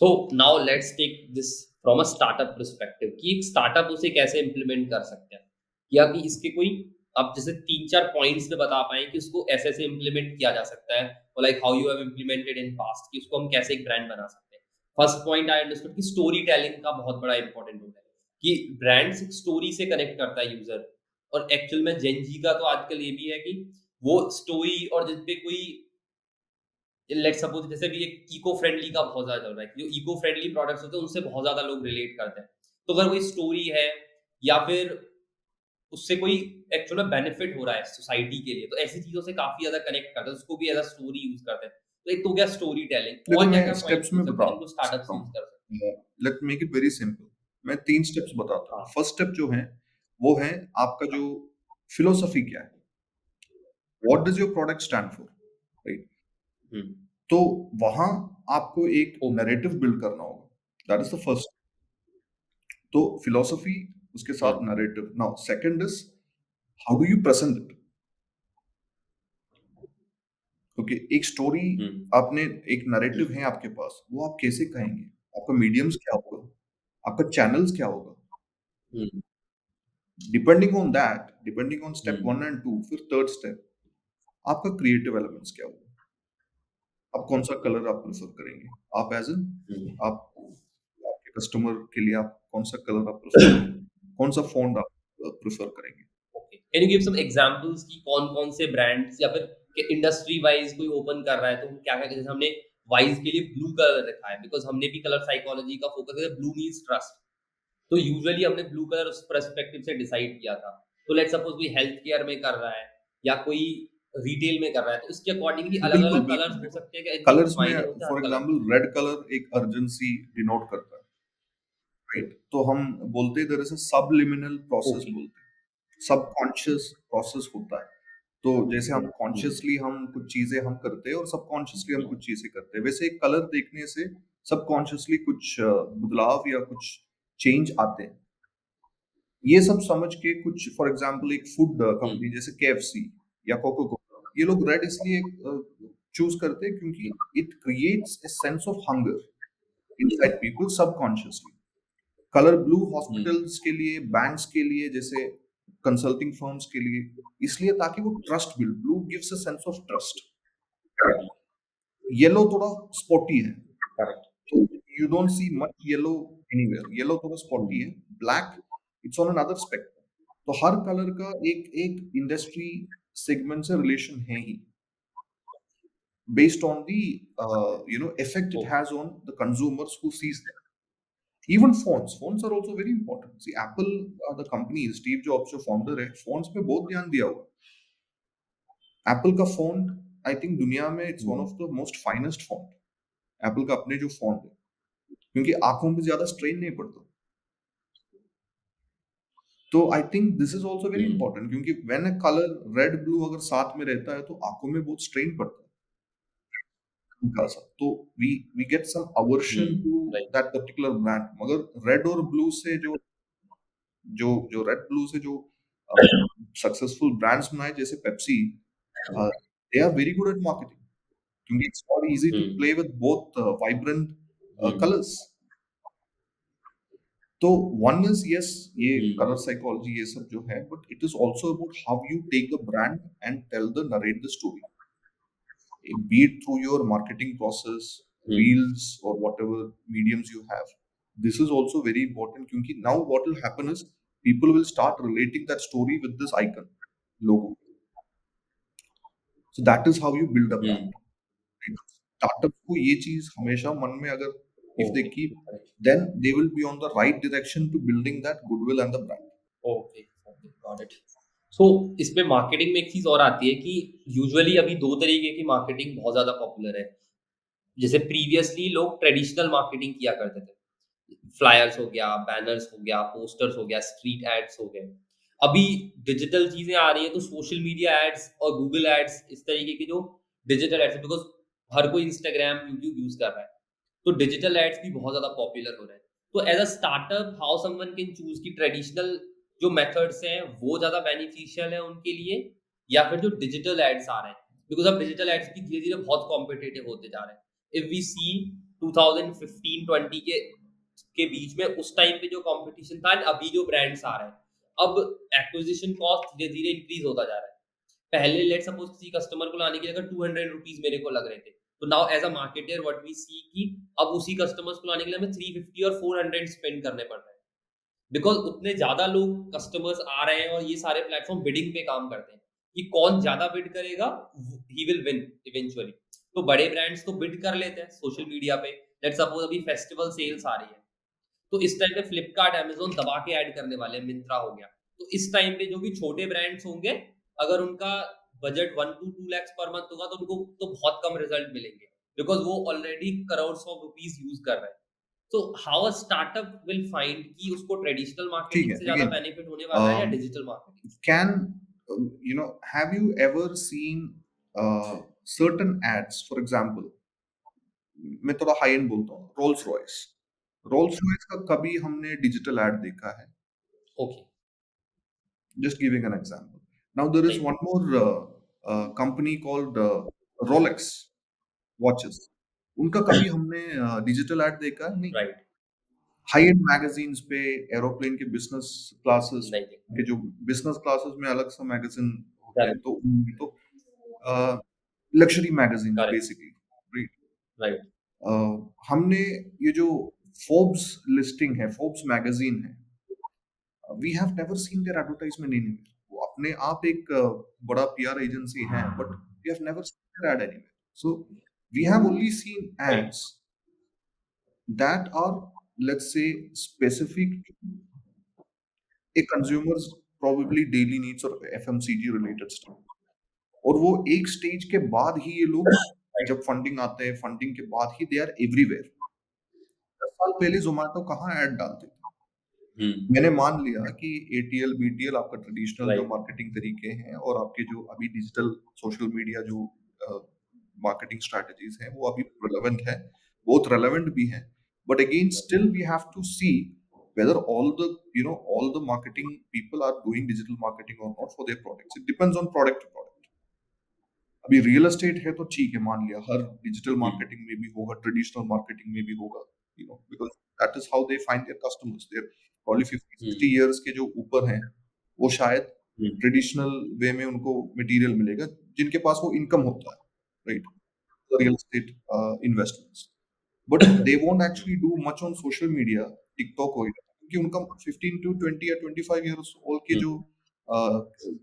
So now let's take this from a startup perspective कि एक startup उसे कैसे implement कर सकते हैं, या कि इसके कोई आप जैसे 3-4 पॉइंट्स में बता पाएँ कि उसको ऐसे-ऐसे इम्प्लीमेंट किया जा सकता है, और like how you have implemented in past कि उसको हम कैसे एक ब्रांड बना सकते हैं। फर्स्ट पॉइंट आई अंडरस्टूड कि स्टोरी टेलिंग का बहुत बड़ा इंपॉर्टेंट रोल है कि ब्रांड्स एक स्टोरी से कनेक्ट करता है यूज़र, और एक्चुअल में जेन ज़ी का तो आजकल ये भी है कि वो स्टोरी, और जिस पे कोई लेट्स सपोज जैसे भी एक इको फ्रेंडली का बहुत ज़्यादा चल रहा है, जो इको फ्रेंडली प्रोडक्ट्स होते हैं उनसे बहुत ज़्यादा लोग रिलेट करते हैं। तो अगर कोई स्टोरी है या फिर उससे कोई एक्चुअल में बेनिफिट हो रहा है सोसाइटी के लिए, तो ऐसी चीज़ों से काफ़ी ज़्यादा कनेक्ट करते हैं, उसको भी एज़ अ स्टोरी यूज़ करते हैं। तो एक तो हो गया स्टोरी टेलिंग, देखो और क्या मैं क्या स्टेप्स पॉइंट्स हो में सकते बता हैं जिनको स्टार्टअप्स सकता यूज कर सकते हूँ, let make it very simple. मैं 3 स्टेप्स बताता हैं? हूँ। हाँ। फर्स्ट स्टेप जो है, वो है आपका जो फिलॉसफी क्या है? What does your product stand for? Right? Hmm. तो वहाँ आपको एक ओके। नैरेटिव बिल्ड करना होगा। That is the first. तो फिलॉसफी, उसके साथ hmm. Narrative. Now second is how do you present it? Okay, एक स्टोरी हम्म। आपने, एक नैरेटिव है आपके पास, वो आप कैसे कहेंगे? आपका मीडियम्स क्या होगा? आपका चैनल्स क्या होगा? Hmm. Depending on that, depending on step hmm. 1 and 2, फिर थर्ड स्टेप आपका क्रिएटिव एलिमेंट्स क्या होगा? आप कौन-सा कलर आप प्रेफ़र करेंगे? आप एज़ एन हम्म। आप आपके कस्टमर के लिए आप कौन-सा कलर आप प्रेफ़र करेंगे? कौन-सा फ़ॉन्ट आप प्रेफ़र करेंगे? Okay, can you give some examples कि कौन-कौन से ब्रांड्स या फिर इंडस्ट्री वाइज कोई ओपन कर रहा है तो हम क्या-क्या, जैसे हमने वाइज के लिए ब्लू कलर रखा है बिकॉज़ हमने भी कलर साइकोलॉजी का फोकस है, ब्लू मीन्स ट्रस्ट। तो यूजुअली हमने ब्लू कलर उस पर्सपेक्टिव से डिसाइड किया था। तो लेट्स सपोज कोई हेल्थ केयर में कर रहा है या कोई रिटेल में कर रहा है, तो उसके अकॉर्डिंगली बिल्कुल, अलग-अलग बिल्कुल। कलर्स हो देखो, सकते हैं, क्या इनके कुछ कलर्स में मायने होते हैं फॉर हर कलर के? एग्ज़ाम्पल रेड कलर एक अर्जेंसी डिनोट करता है, राइट? तो हम बोलते हैं there is a subliminal process okay. बोलते हैं। सबकॉन्शियस प्रोसेस होता है। तो जैसे हम हुँ, कॉन्शियसली हम कुछ चीज़ें हम करते हैं और सबकॉन्शियसली हम हुँ, कुछ चीज़ें करते हैं। वैसे एक कलर देखने से सबकॉन्शियसली कुछ बदलाव या कुछ चेंज आते हैं। ये सब समझ के कुछ फॉर एग्ज़ाम्पल एक फूड हुँ, कंपनी जैसे केएफसी या कोका कोला, ये लोग रेड इसलिए चूज़ करते हैं क्योंकि it creates a sense of hunger inside people subconsciously. Colour blue hmm, hospitals के लिए, बैंक्स के लिए, जैसे कंसल्टिंग फर्म्स के लिए, इसलिए ताकि वो trust build, blue gives a sense of trust. Yellow थोड़ा स्पॉटी है, करेक्ट। तो you don't see much yellow anywhere. Yellow थोड़ा हुँ, स्पॉटी है। Black it's on another spectrum. तो हर कलर का एक एक इंडस्ट्री सेगमेंट से रिलेशन है ही, based on the effect it okay. has on the consumers who sees them. Even phones are also very important. See, Apple, the company, Steve Jobs जो founder है, phones पे बहुत ध्यान दिया हुआ है। Apple का phone, I think दुनिया में it's one hmm, of the most finest phone. Apple का अपने जो phone है, क्योंकि आंखों पे ज्यादा strain नहीं पड़ता। तो I think this is also very hmm, important, क्योंकि when a color red blue अगर साथ में रहता है तो आंखों में बहुत strain पड़ता है हल्का सा। तो we get some hmm, aversion to right. that particular brand। मगर रेड और ब्लू से जो जो जो रेड ब्लू से जो सक्सेसफुल ब्रांड्स बनाए जैसे Pepsi, they are very good at marketing, क्योंकि it's not easy to hmm, play with both vibrant hmm, colours. तो वन इज यस, ये हुँ, कलर साइकोलॉजी ये सब जो है, but it is also about how you take the brand and tell the narrate the story, be it through your marketing process, hmm, reels, or whatever mediums you have. This is also very important, because now what will happen is people will start relating that story with this icon, logo. So that is how you build a brand. Hmm, Right? Startups को ये चीज हमेशा मन में अगर if they okay, keep, correct. then they will be on the right direction to building that goodwill and the brand. Okay, okay, got it. So इसमें marketing में एक चीज़ और आती है कि यूजुअली अभी 2 तरीके की मार्केटिंग बहुत ज़्यादा पॉपुलर है। जैसे प्रीवियसली लोग ट्रेडिशनल मार्केटिंग किया करते थे। फ्लायर्स हो गया, बैनर्स हो गया, पोस्टर्स हो गया, स्ट्रीट एड्स हो गए। अभी डिजिटल चीज़ें आ रही हैं तो सोशल मीडिया एड्स और गूगल एड्स, इस तरीके की जो डिजिटल एड्स, बिकॉज़ हर कोई इंस्टाग्राम, यूट्यूब यूज़ कर रहा है। तो डिजिटल एड्स भी बहुत ज़्यादा पॉपुलर हो रहे हैं। तो as a startup how someone can choose कि ट्रेडिशनल जो मेथड्स हैं वो ज़्यादा बेनिफिशियल है उनके लिए, या फिर जो डिजिटल एड्स आ रहे हैं? बिकॉज़ अब डिजिटल एड्स भी धीरे-धीरे बहुत कॉम्पिटिटिव होते जा रहे हैं। इफ वी सी 2015-20 के बीच में उस टाइम पे जो कंपटीशन था एंड अभी जो ब्रांड्स आ रहे हैं, अब एक्विजिशन कॉस्ट धीरे-धीरे इंक्रीज़ होता जा रहा है। पहले लेट्स सपोज किसी कस्टमर को लाने के लिए अगर 200 रुपीज़ मेरे को लग रहे थे, तो now as a marketer what we see कि अब उसी कस्टमर्स को लाने के लिए हमें 350 और 400 स्पेंड करने पड़ रहे हैं। बिकॉज़ उतने ज़्यादा लोग कस्टमर्स आ रहे हैं और ये सारे प्लेटफ़ॉर्म बिडिंग पे काम करते हैं, कि कौन ज़्यादा बिड करेगा ही विल विन इवेंचुअली। तो बड़े ब्रांड्स तो बिड कर लेते हैं सोशल मीडिया पे। लेट्स सपोज अभी फेस्टिवल सेल्स आ रही है, तो इस टाइम पे फ्लिपकार्ट, अमेज़न दबा के ऐड करने वाले हैं, मिंत्रा हो गया। तो इस टाइम पे जो भी छोटे ब्रांड्स होंगे, अगर उनका budget 1 to 2 lakh per month होगा तो उनको तो बहुत कम रिजल्ट मिलेंगे। बिकॉज वो already crore of rupees use कर रहा है। तो how a startup will find कि उसको ट्रेडिशनल ठीक मार्केटिंग है, से ज्यादा अगेन बेनिफिट होने वाला है या डिजिटल मार्केटिंग से? can have you ever seen certain ads, for example, मैं थोड़ा हाई एंड बोलता हूँ, रोल्स रॉयस का कभी हमने डिजिटल एड देखा है? Okay. Just giving an example. Now there is right. one more company called Rolex watches. उनका कभी हमने डिजिटल एड देखा है? नहीं। राइट। हाई एंड मैगजीन्स पे, एरोप्लेन के बिजनेस क्लासेस नहीं देखा। के जो बिजनेस क्लासेस में अलग सा मैगजीन होते हैं, करेक्ट। तो उनमें तो luxury magazines correct. Basically, right? Right. हमने ये जो फोर्ब्स लिस्टिंग है, फोर्ब्स मैगजीन है, we have never seen their advertisement anywhere. वो अपने आप एक बड़ा पीआर एजेंसी है, but we have never seen their ad anywhere. So we have only seen right. Ads that are, let's say, specific to a consumer's probably daily needs or FMCG related stuff. और वो एक stage के बाद ही ये लोग, जब funding आते हैं, फंडिंग के बाद ही दे आर एवरीवेयर। 10 साल पहले ज़ोमैटो कहाँ ऐड डालते थे? हम्म। मैंने मान लिया कि एटीएल, बीटीएल आपका ट्रेडिशनल जो राइट। मार्केटिंग तरीके हैं, और आपके जो अभी डिजिटल सोशल मीडिया जो मार्केटिंग स्ट्रैटेजीज हैं, वो अभी रिलेवेंट है, बहुत रेलेवेंट भी है। But again still we have to see whether all the marketing people are doing digital marketing or not for their products. It depends on product to product. अभी real estate है तो ठीक है, मान लिया हर डिजिटल मार्केटिंग में भी होगा, ट्रेडिशनल मार्केटिंग में भी होगा, because that is how they find their customers. There probably 50-60 years के जो ऊपर हैं, वो शायद ट्रेडिशनल वे में उनको मटेरियल मिलेगा, जिनके पास वो इनकम होता है, right? Real estate investments, but they won't actually do much on social media, TikTok वगैरह, क्योंकि उनका 15 टू 20 या 25 इयर्स ओल्ड के जो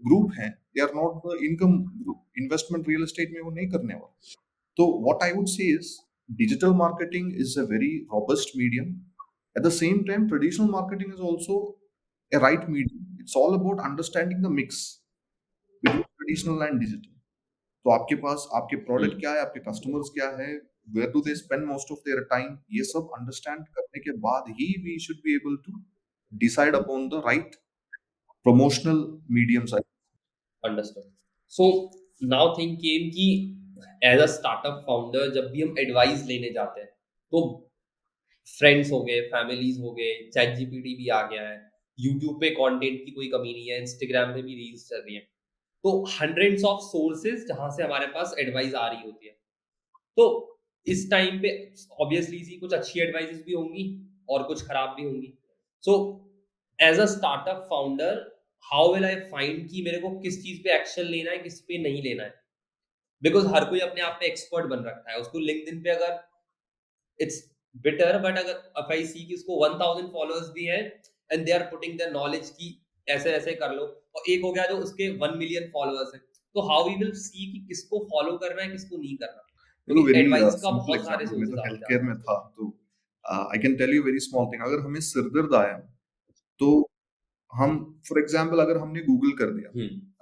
ग्रुप हैं, they are not the income group. Investment real estate में वो नहीं करने वाले। तो what I would say is digital marketing is a very robust medium. At the same time traditional marketing is also a right medium. It's all about understanding the mix between traditional and digital. तो आपके पास आपके product क्या है, आपके customers क्या है, where do they spend most of their time, ये सब अंडरस्टैंड करने के बाद ही we should be able to decide upon the right promotional mediums. Understood. So now think came कि एज अ स्टार्टअप फाउंडर जब भी हम एडवाइस लेने जाते हैं, तो फ्रेंड्स हो गए, फैमिलीज हो गए, चैट जीपीटी भी आ गया है, यूट्यूब पे कंटेंट की कोई कमी नहीं है, इंस्टाग्राम पे भी रील्स चल रही हैं, तो हंड्रेड्स ऑफ सोर्सेज जहां से हमारे पास एडवाइस आ रही होती है। तो इस टाइम पे ऑब्वियसली सी कुछ अच्छी एडवाइसेस भी होंगी और कुछ खराब भी होंगी। So as a startup founder, how will I find कि मेरे को किस चीज पे एक्शन लेना है, किस पे नहीं लेना है? बिकॉज हर कोई अपने आप पे एक्सपर्ट बन रखा है। उसको लिंक्डइन पे अगर इट्स बेटर, बट अगर if I see कि उसको 1000 फॉलोअर्स भी हैं and they are putting their knowledge कि ऐसे ऐसे कर लो, और एक हो गया जो उसके 1 मिलियन फॉलोअर्स हैं, तो हाउ वी विल सी कि किसको फॉलो करना है, किसको नहीं करना? देखो, क्योंकि वेरी एडवाइस का सिंपल बहुत सारे एग्जांपल, मैं तो सोर्सेज आते हेल्थ केयर जाते में हैं। था, तो I can tell you very small thing. अगर हमें सिरदर्द आया, तो हम, फॉर एग्जांपल, अगर हमने गूगल कर दिया,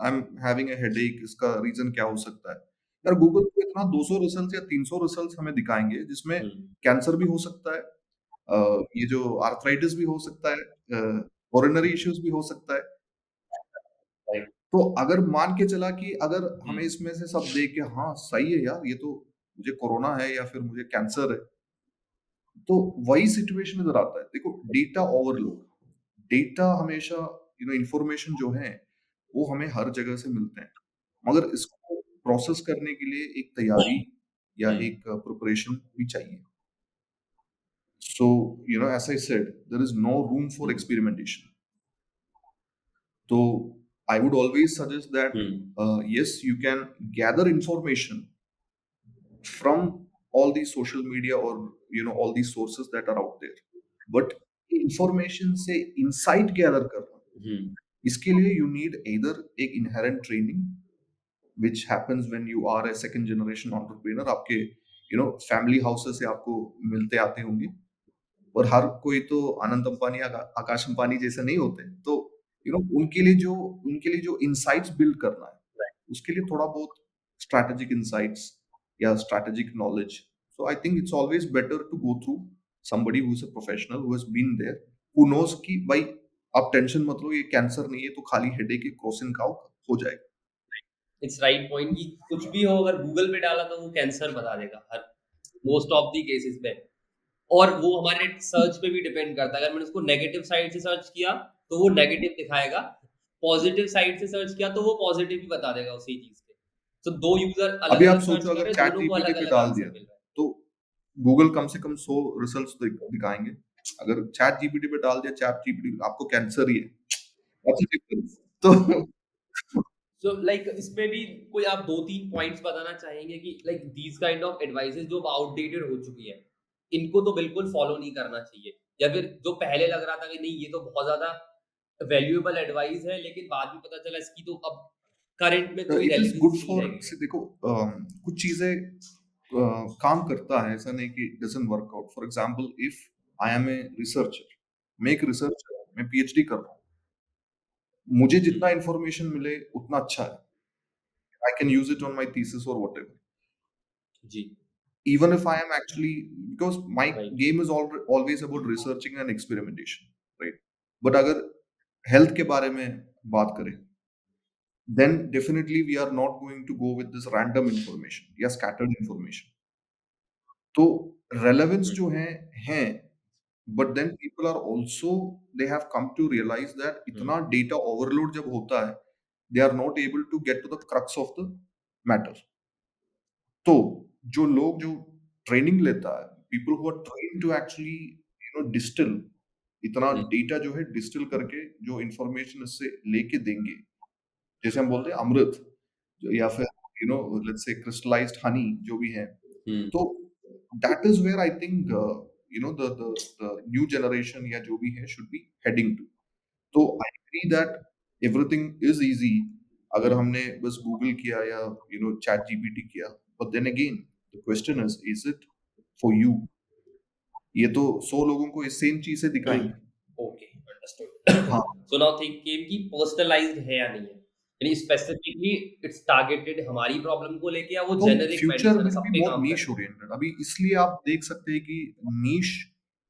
I am having a headache, इसका रीजन क्या हो सकता है? यार गूगल पे इतना 200 रिजल्ट्स या 300 रिजल्ट्स हमें दिखाएंगे, जिसमें कैंसर भी हो सकता है, ये जो आर्थराइटिस भी हो सकता है, कोरोनरी इश्यूज भी हो सकता है। राइट। तो अगर मान के चला कि अगर हमें इसमें से सब देख के हाँ सही है यार, ये तो मुझे कोरोना है या फिर मुझे कैंसर है, तो वही सिचुएशन इधर आता है। देखो, डेटा ओवरलोड, डेटा हमेशा, इंफॉर्मेशन जो है वो हमें हर जगह से मिलते हैं, मगर इसको प्रोसेस करने के लिए एक तैयारी या एक प्रिपरेशन भी चाहिए। So as I said, there is no room for experimentation. तो I would always suggest that yes, you can gather information from all these social media, or all these sources that are out there, but information से insight gather करना, इसके लिए you need either एक inherent training which happens when you are a second generation entrepreneur। आपके family houses से आपको मिलते आते होंगे, और हर कोई तो अनंत अंबानी या आकाश अंबानी जैसे नहीं होते। तो उनके लिए जो इनसाइट्स बिल्ड करना है, उसके लिए थोड़ा बहुत स्ट्रैटेजिक इनसाइट्स या strategic knowledge So I think it's always better to go through somebody who is a professional who has been there, who knows कि भाई आप टेंशन मत लो, ये कैंसर नहीं है, तो खाली हेडेक है, क्रोसिन खाओ, हो जाएगा। इट्स राइट पॉइंट कि कुछ भी हो अगर गूगल पे डाला तो वो कैंसर बता देगा हर मोस्ट ऑफ द केसेस में। और वो हमारे सर्च पे भी डिपेंड करता है। अगर मैंने उसको नेगेटिव साइड से सर्च किया, तो वो नेगेटिव दिखाएगा। पॉजिटिव साइड से सर्च किया, तो वो पॉजिटिव ही बता देगा उसी चीज़ पे। तो 2 यूज़र अभी आप अलग-अलग सर्च सोचो कर अगर रहे हैं, चैट दोनों को जीपीटी पे अलग-अलग डाल आंसर दिया, मिल रहा है। तो गूगल कम से कम 100 रिजल्ट्स दिखाएंगे। अगर चैट जीपीटी पे डाल दिया, चैट जीपीटी आपको कैंसर ही है, व्हाट्स द डिफरेंस? तो सो लाइक इसमें भी कोई आप 2-3 पॉइंट्स बताना चाहेंगे कि like these kind of advices जो अब आउटडेटेड हो चुकी है, इनको तो बिल्कुल फॉलो नहीं करना चाहिए? या फिर जो पहले लग रहा था कि नहीं ये तो बहुत ज़्यादा वैल्यूएबल एडवाइस है, लेकिन बाद में पता चला इसकी तो अब करंट में कोई इट इज गुड रेलेवेंसी नहीं फॉर रह गई है? से देखो कुछ चीजें काम करता है, ऐसा नहीं कि doesn't work out. For example if I am a researcher, मैं एक रिसर्चर, मैं पीएचडी कर रहा हूँ, मुझे हुँ, जितना इन्फॉर्मेशन मिले उतना अच्छा है। I can use it on my thesis और व्हाटएवर, जी, even if I am actually, because my right. game is always about researching and experimentation, right? But अगर हेल्थ के बारे में बात करें, then definitely we are not going to go with this random information या scattered information. तो relevance हुँ, जो है, but then people are also, they have come to realize that हुँ, इतना data overload जब होता है, they are not able to get to the crux of the matter. तो जो लोग जो ट्रेनिंग लेता है, people who are trained to actually distil इतना हुँ, डेटा जो है डिस्टिल करके जो इंफॉर्मेशन इससे लेके देंगे, जैसे हम बोलते हैं अमृत, जो या फिर लेट्स से क्रिस्टलाइज्ड हनी जो भी है, हुँ, तो that is where I think the new generation या जो भी है शुड बी हेडिंग टू। तो I agree that everything is easy अगर हुँ, हमने बस गूगल किया या चैट जीपीटी किया, but then again the question is it for you? ये तो 100 लोगों को ये सेम चीजें हुँ, दिखाएंगे। Okay, understood. हाँ, सो नाउ थिंकिंग कि पर्सनलाइज़्ड है या नहीं है? यानी स्पेसिफिकली इट्स टारगेटेड हमारी प्रॉब्लम को लेके या वो तो जेनेरिक फ्यूचर मेडिसिन है, विल सब बी पे मोर काम नीश करेगा? ओरिएंटेड। अभी इसलिए आप देख सकते हैं कि नीश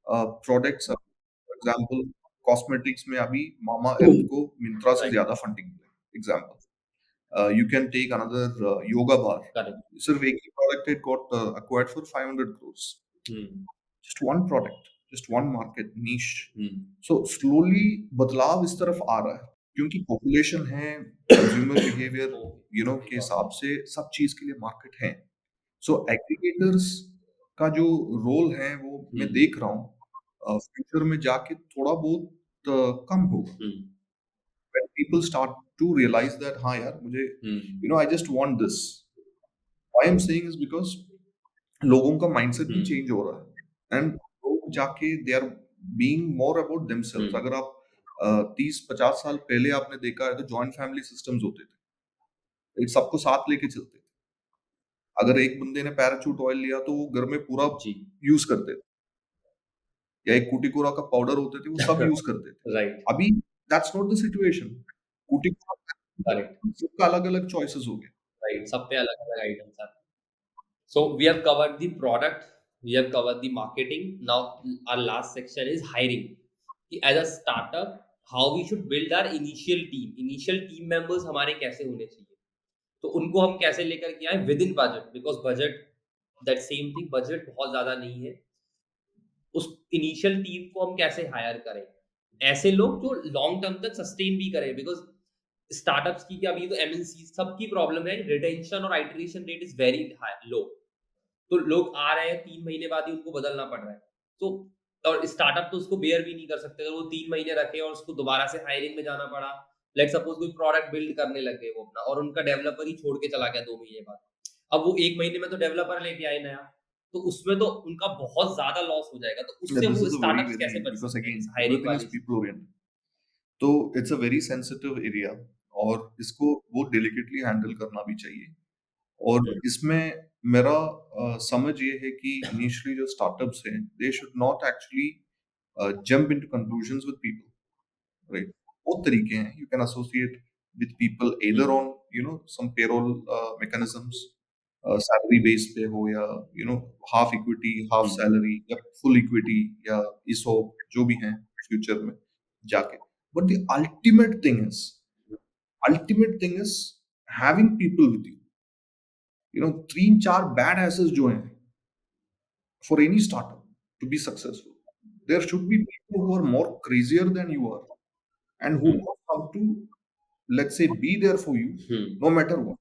प्रोडक्ट्स, फॉर एग्जांपल कॉस्मेटिक्स में अभी मामा अर्थ को मिंत्रा से राइट, ज्यादा फंडिंग मिले। Example, you can take another Yoga Bar, correct. सिर्फ एक ही product it got acquired for 500 crores, hmm, just one product, just one market niche. Hmm, So slowly बदलाव इस तरफ आ रहा है, क्योंकि पॉपुलेशन है, कंज्यूमर बिहेवियर ओके, के गॉट हिसाब से सब चीज के लिए मार्केट है। सो एग्रीगेटर्स का जो रोल है वो हुँ, मैं देख रहा हूँ फ्यूचर में जाके थोड़ा बहुत कम होगा, हुँ, when people start to realize that हाँ यार मुझे हुँ, I just want this. Why I'm saying is because लोगों का माइंडसेट भी हुँ, चेंज हो रहा है, एंड लोग जाके they are being more about hmm, themselves. अगर आप 30-50 साल पहले आपने देखा है तो जॉइंट फैमिली सिस्टम्स होते थे, एक सबको साथ लेके चलते थे। अगर एक बंदे ने पैराचूट ऑयल लिया तो वो घर में पूरा जी। यूज करते थे, या एक कुटी कोरा का पाउडर होते थे वो सब यूज करते थे। राइट, अभी दैट्स नॉट द सिचुएशन। कुटी कोरा करेक्ट, सबका अलग अलग चॉइसेस हो गए। राइट, सब पे अलग-अलग आइटम्स आते हैं। So we have covered the product, we have covered the marketing. Now our last section is hiring. कि as a startup, how we should build our initial team. Initial team members हमारे कैसे होने चाहिए? तो उनको हम कैसे लेकर के आए with in budget, because budget that same thing, budget बहुत ज़्यादा नहीं है। उस इनिशियल टीम को हम कैसे हायर करें? ऐसे लोग जो लॉन्ग टर्म तक सस्टेन भी करें, बिकॉज़ स्टार्टअप्स की क्या, अभी तो एमएनसी सबकी प्रॉब्लम है, रिटेंशन और iteration rate is very high low. तो लोग आ रहे हैं 3 महीने बाद ही उनको बदलना पड़ रहा है। तो और स्टार्टअप तो उसको बेयर भी नहीं कर सकते अगर वो 3 महीने रखे और उसको दोबारा से हायरिंग में जाना पड़ा। लेट्स सपोज़ कोई प्रोडक्ट बिल्ड करने लग गए वो अपना और उनका डेवलपर ही छोड़ के चला गया 2 महीने बाद। अब वो 1 महीने में तो डेवलपर लेके आए नया, तो उसमें तो उनका बहुत ज़्यादा लॉस हो जाएगा। तो Yeah, उससे this वो is a very startups very कैसे बच because सकते हैं again इस हायरिंग everything is वाली चीज़ people oriented. तो it's a very sensitive area, और इसको बहुत डेलिकेटली हैंडल करना भी चाहिए। और हुँ, इसमें मेरा समझ ये है कि इनिशियली जो स्टार्टअप्स हैं they should not actually jump into conclusions with people, right? बहुत तरीके हैं, you can associate with people hmm, either on some payroll mechanisms, salary base पे हो या हाफ इक्विटी हाफ सैलरी या फुल इक्विटी या ESOP जो भी है फ्यूचर में जाके. But the ultimate thing is having people with you. 3-4 bad एसेस जो हैं for any startup to be successful, there should be people who are more crazier than you are and who know how to, let's say, be there for you no matter what.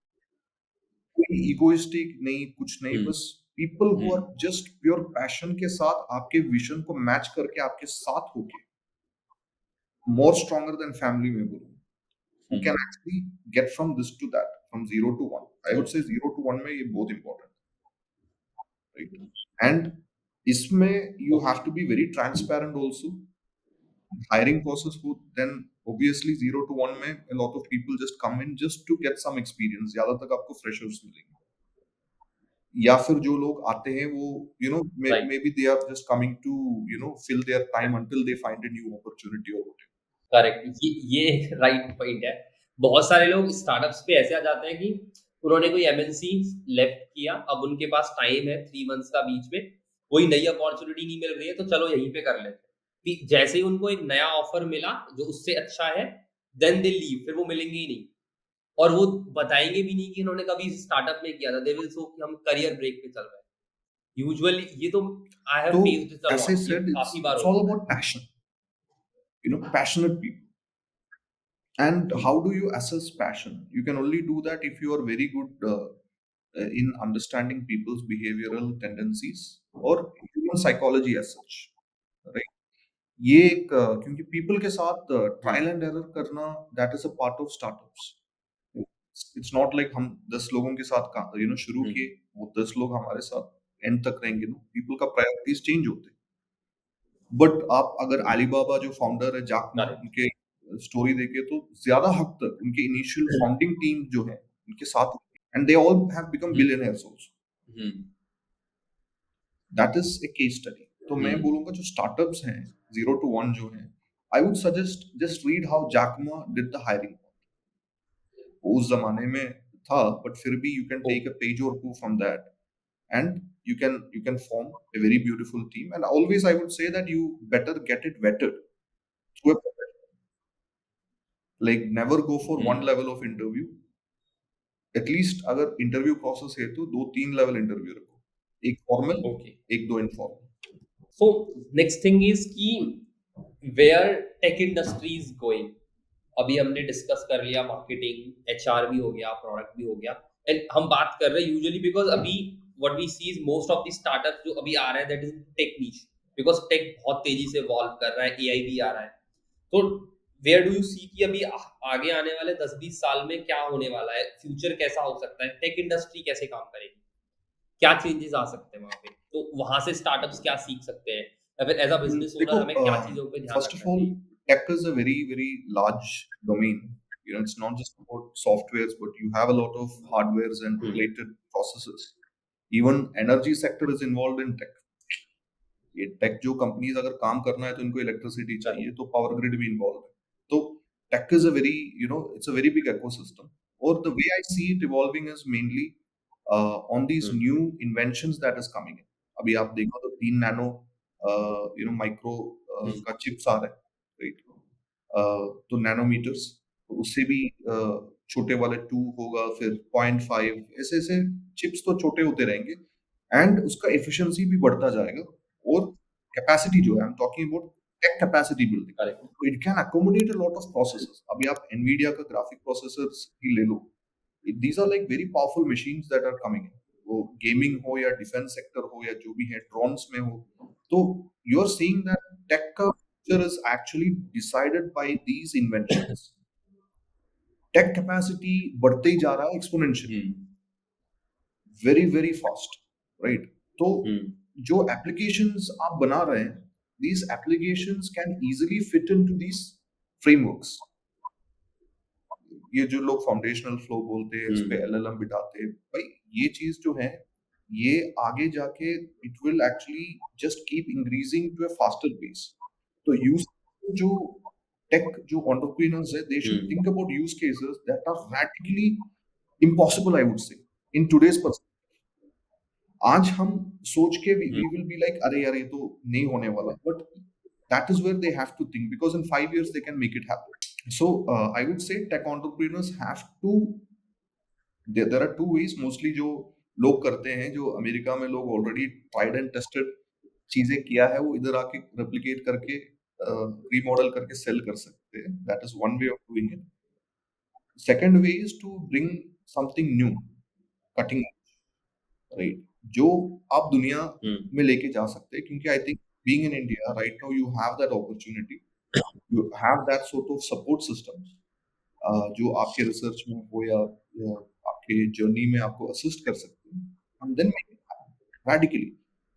कोई egoistic नहीं, कुछ नहीं, बस people who are just pure passion के साथ आपके vision को match करके आपके साथ होके more stronger than family में बोलूँ, who can actually get from this to that, from 0 to 1. I would say 0 to 1 में ये बहुत important, right? And इसमें you have to be very transparent also. Hiring process हो, then obviously 0 to 1 में a lot of people just come in just to get some experience. ज़्यादा तक आपको freshers मिलेंगे. या फिर जो लोग आते हैं वो Right. maybe they are just coming to fill their time until they find a new opportunity or whatever. Correct, ये एक राइट पॉइंट है. बहुत सारे लोग स्टार्टअप्स पे ऐसे आ जाते हैं कि उन्होंने कोई एमएनसी लेफ्ट किया, अब उनके पास टाइम है 3 मंथ्स का बीच में, कोई नई अपॉर्चुनिटी नहीं मिल रही है तो चलो यहीं पे कर लेते हैं. कि जैसे ही उनको एक नया ऑफर मिला जो उससे अच्छा है, देन दे लीव, फिर वो मिलेंगे ही नहीं. और वो बताएंगे भी नहीं कि इन्होंने कभी स्टार्टअप में किया था. दे विल सो कि हम करियर ब्रेक पे चल रहे हैं. यूजुअली ये तो आई हैव तो faced this a as I lot, ये said, काफी बार it's होता all है. about passion. Passionate people. And how do you assess passion? You can only do that if you are very good in understanding people's behavioral tendencies or human psychology as such, right? ये एक क्योंकि people के साथ trial and error करना, that is a part of startups. It's not like हम 10 लोगों के साथ शुरू किए, वो 10 लोग हमारे साथ end तक रहेंगे. पीपल का प्रायोरिटीज चेंज होते हैं. बट आप अगर अलीबाबा जो फाउंडर है जैक मा, Correct. उनके स्टोरी देखे तो ज्यादा हद तक उनके इनिशियल फाउंडिंग टीम जो है उनके साथ, and they all have become billionaires also. Hmm. That is a case study. तो मैं बोलूंगा जो स्टार्टअप्स हैं 0 to 1 जो हैं, I would suggest just read how Jack Ma did the hiring. उस जमाने में था, बट फिर भी you can take a page और two from that and you can form a very beautiful team. And always I would say that you better get it vetted through a professional. Like never go for one level of interview. At least अगर interview process है तो 2-3 level interview रखो. एक formal, Okay. एक दो informal. So next thing is कि where tech industry is going. अभी हमने डिस्कस कर लिया मार्केटिंग, एचआर भी हो गया, प्रोडक्ट भी हो गया, एंड हम बात कर रहे हैं यूजुअली बिकॉज अभी what we see is most of the startups जो अभी आ रहे हैं that is tech niche, because tech बहुत तेजी से इवॉल्व कर रहा है, एआई भी आ रहा है. तो वेयर डू यू सी कि अभी आगे आने वाले 10-20 साल में क्या होने वाला है, फ्यूचर कैसा हो सकता है, टेक इंडस्ट्री कैसे काम करेगी, क्या चेंजेस आ सकते हैं वहां पे, तो वहां से स्टार्टअप्स क्या सीख सकते हैं, या फिर एज अ बिजनेस देखो, ओनर हमें क्या चीजों पे ध्यान first of रखना all, चाहिए. tech is a very very large domain. It's not just about softwares, but you have a lot of hardwares and related processes. Even energy sector is involved in tech. ये take जो companies अगर काम करना है तो इनको electricity चाहिए, तो पावर ग्रिड भी इन्वॉल्व है. तो tech is a very it's a very big ecosystem. और the way I see it evolving is mainly on these new inventions that is coming in. अभी आप देखो तो 3 नैनो माइक्रो का चिप्स आ रहा है, राइट? तो नैनोमीटर्स, तो उससे भी छोटे वाले 2 होगा, फिर 0.5, ऐसे ऐसे चिप्स तो छोटे होते रहेंगे एंड उसका एफिशिएंसी भी बढ़ता जाएगा. और कैपेसिटी जो है, I am talking about tech capacity building, correct. तो it can accommodate a lot of processors. अभी आप एनवीडिया का ग्राफिक प्रोसेसर्स ही ले लो, these are like very powerful machines that are coming in. वो गेमिंग हो या डिफेंस सेक्टर हो या जो भी है, ड्रोन्स में हो, तो you are seeing that tech का future is actually decided by these inventions. Tech capacity बढ़ते ही जा रहा है exponentially, very very fast, right? तो जो एप्लीकेशंस आप बना रहे हैं, these applications can easily fit into these frameworks. ये जो लोग फाउंडेशनल फ्लो बोलते हैं, इस पे एलएलएम बिठाते हैं, भाई ये चीज जो है, ये आगे जाके it will actually just keep increasing to a faster pace. तो यूज जो टेक जो एंटरप्रेन्योर्स है, they should think about use cases that are radically impossible, I would say, in today's perspective. आज हम सोच के we will be like अरे यार ये तो नहीं होने वाला, but that is where they have to think, because in 5 years they can make it happen. So I would say tech entrepreneurs have to, there are two ways mostly जो लोग करते हैं, जो अमेरिका में लोग ऑलरेडी ट्राइड एंड टेस्टेड चीजें किया है, वो इधर आके रेप्लिकेट करके रीमॉडल करके सेल कर सकते हैं. That is one way of doing it. Second way is to bring something new, cutting, right, जो आप दुनिया में लेके जा सकते हैं. क्योंकि I think being in India right now you have that opportunity, you have that sort of support system, जो आपके रिसर्च में हो या आपके जर्नी में आपको असिस्ट कर सकते हैं. एंड देन रेडिकली,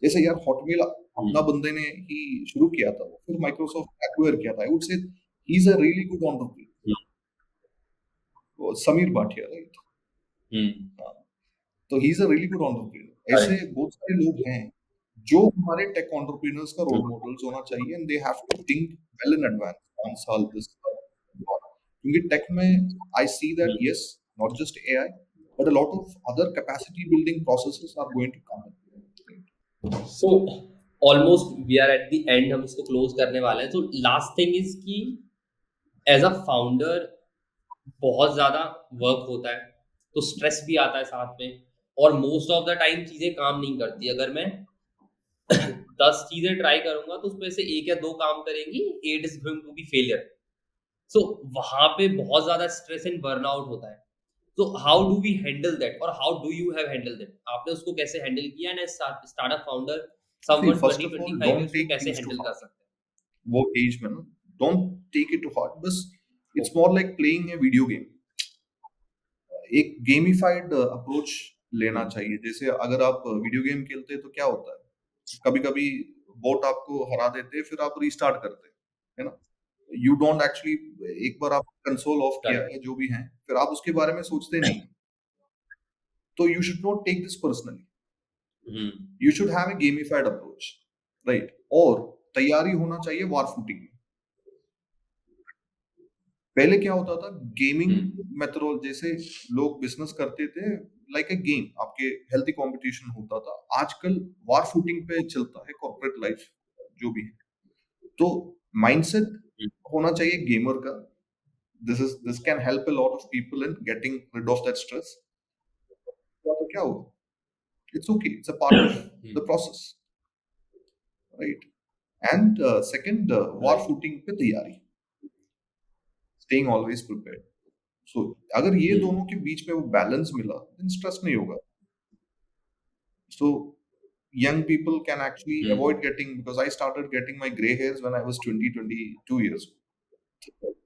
जैसे यार हॉटमेल अपना बंदे ने ही शुरू किया था, फिर माइक्रोसॉफ्ट एक्वायर किया था. I would say he is a really good entrepreneur, Sameer Bhatia, right. तो he is a really good entrepreneur. ऐसे बहुत सारे लोग हैं जो हमारे टेक एंटरप्रेन्योर्स का रोल मॉडल्स होना चाहिए, and they have to think well in advance, 5 साल 10 साल. क्योंकि टेक में I see that yes, not just AI but a lot of other capacity building processes are going to come in. So almost we are at the end, हम इसको close करने वाले हैं. तो लास्ट थिंग इज कि as a founder बहुत ज़्यादा work होता है, तो स्ट्रेस भी आता है साथ में, और मोस्ट ऑफ द टाइम चीज़ें काम नहीं करती. अगर मैं 10 चीज़ें ट्राई करूँगा तो उसमें से 1 या 2 काम करेंगी, 8 is going to be failure. So वहाँ पे बहुत ज़्यादा स्ट्रेस एंड बर्नआउट होता है. तो how do we handle that, और how do you have handle that? आपने उसको कैसे हैंडल किया, and startup founder See, someone first of all, 20-25 don't years को take कैसे things to हैंडल कर heart. सकते हैं? वो एज में ना, don't take it to heart. बस it's more like playing a video game. एक गेमिफाइड अप्रोच लेना चाहिए. जैसे अगर आप वीडियो गेम खेलते हैं तो क्या होता है, कभी-कभी बोट आपको हरा देते हैं, फिर आप रीस्टार्ट करते हैं, है ना? यू डोंट एक्चुअली, एक बार आप कंसोल ऑफ किया करेक्ट. है जो भी है, फिर आप उसके बारे में सोचते नहीं. तो you should not take this personally. You should have a gamified approach, right. और तैयारी होना चाहिए वार फूटिंग में. पहले क्या होता था, गेमिंग मेथड, जैसे लोग बिजनेस करते थे लाइक ए गेम, आपके हेल्थी कंपटीशन होता था. आजकल वार फूटिंग पे चलता है कॉर्पोरेट लाइफ, जो भी है. तो माइंडसेट होना चाहिए गेमर का. This can help a lot of people in getting rid of that stress. तो क्या होगा, it's okay, it's a part of the process, right. And second, war footing पे तैयारी, स्टेइंग ऑलवेज प्रिपेयर्ड. सो अगर ये दोनों के बीच में वो बैलेंस मिला, देन स्ट्रेस नहीं होगा. So young people can actually avoid getting, because I started getting my gray hairs when I was 22 years old,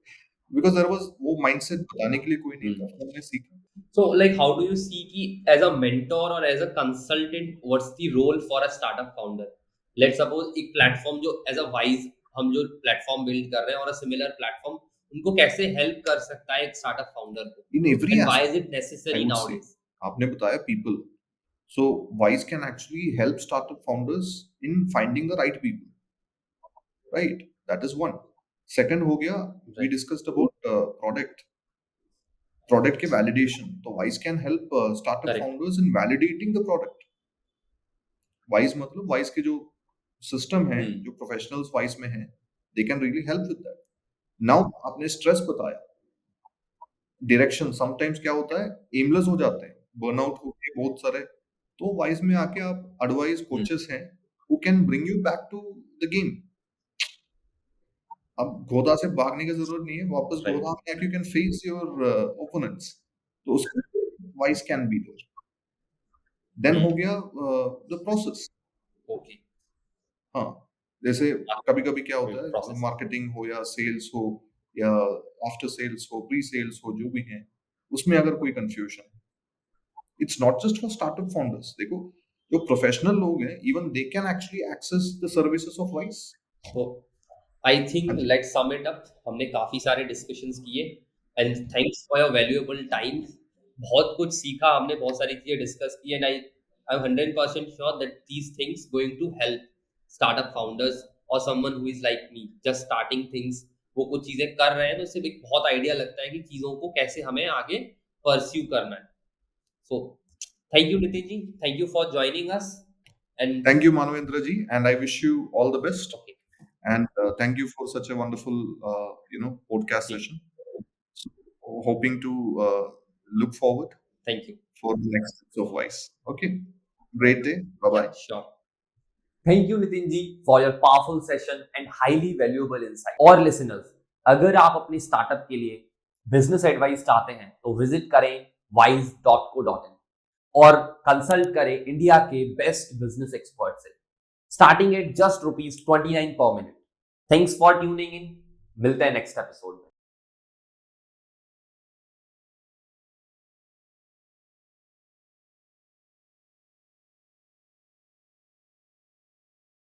because there was वो mindset बताने के लिए कोई नहीं था, हमने सीखा. So like how do you see कि as a mentor or as a consultant, what's the role for a startup founder? Let's suppose एक प्लेटफॉर्म जो as a wise, हम जो प्लेटफॉर्म बिल्ड कर रहे हैं और a similar प्लेटफॉर्म, उनको कैसे हेल्प कर सकता है एक स्टार्टअप फाउंडर को, In every and why is aspect, it I necessary would say. nowadays? आपने बताया people, so Wise can actually help startup founders in finding the right people, right? That is one. Second हो गया, we Right. discussed about product के validation. तो Wise can help startup Correct. founders in validating the product. Wise मतलब Wise के जो system है, जो professionals Wise में हैं, they can really help with that. Now आपने स्ट्रेस बताया, डायरेक्शन, समटाइम्स क्या होता है, एमलेस हो जाते हैं, बर्नआउट होते हैं बहुत सारे. तो वाइज में आके आप एडवाइस कोचेस हैं who can bring you back to the game. अब घोड़ा से भागने की जरूरत नहीं है, वापस Right. घोड़ा में आके you can face your opponents. तो उसके wise can be there. Then हो गया द प्रोसेस. Okay. हाँ, जैसे कभी-कभी क्या होता है, Process. मार्केटिंग हो या सेल्स हो या आफ्टर सेल्स हो, प्री सेल्स हो, जो भी है, उसमें अगर कोई confusion, it's not just for startup founders. देखो, जो प्रोफेशनल लोग हैं, even they can actually access the services of vice. So I think हाँ जी. let's sum it up. हमने काफी सारे डिस्कशंस किए, and thanks for your valuable time. बहुत कुछ सीखा हमने, बहुत सारी चीजें डिस्कस की, and I am 100% sure that these things going to help startup founders और someone who is like me just starting things. वो कुछ चीजें कर रहे हैं तो इससे एक बहुत आइडिया लगता है कि चीजों को कैसे हमें आगे परस्यू करना है. सो Thank you, Nitin ji. Thank you for joining us. And Thank you, Manavendra ji, and I wish you all the best. okay, And thank you for such a wonderful, podcast ji, session. So, hoping to look forward thank you. for the next episode of Vice. Okay, great day. Bye bye. Yeah, sure. Thank you, Nitin ji, for your powerful session and highly valuable insight. और listeners, अगर आप अपने startup के लिए business advice चाहते हैं तो visit करें wise.co.in और कंसल्ट करें इंडिया के बेस्ट बिजनेस एक्सपर्ट से, starting at just ₹29 per minute. Thanks for tuning in. मिलते हैं नेक्स्ट एपिसोड में.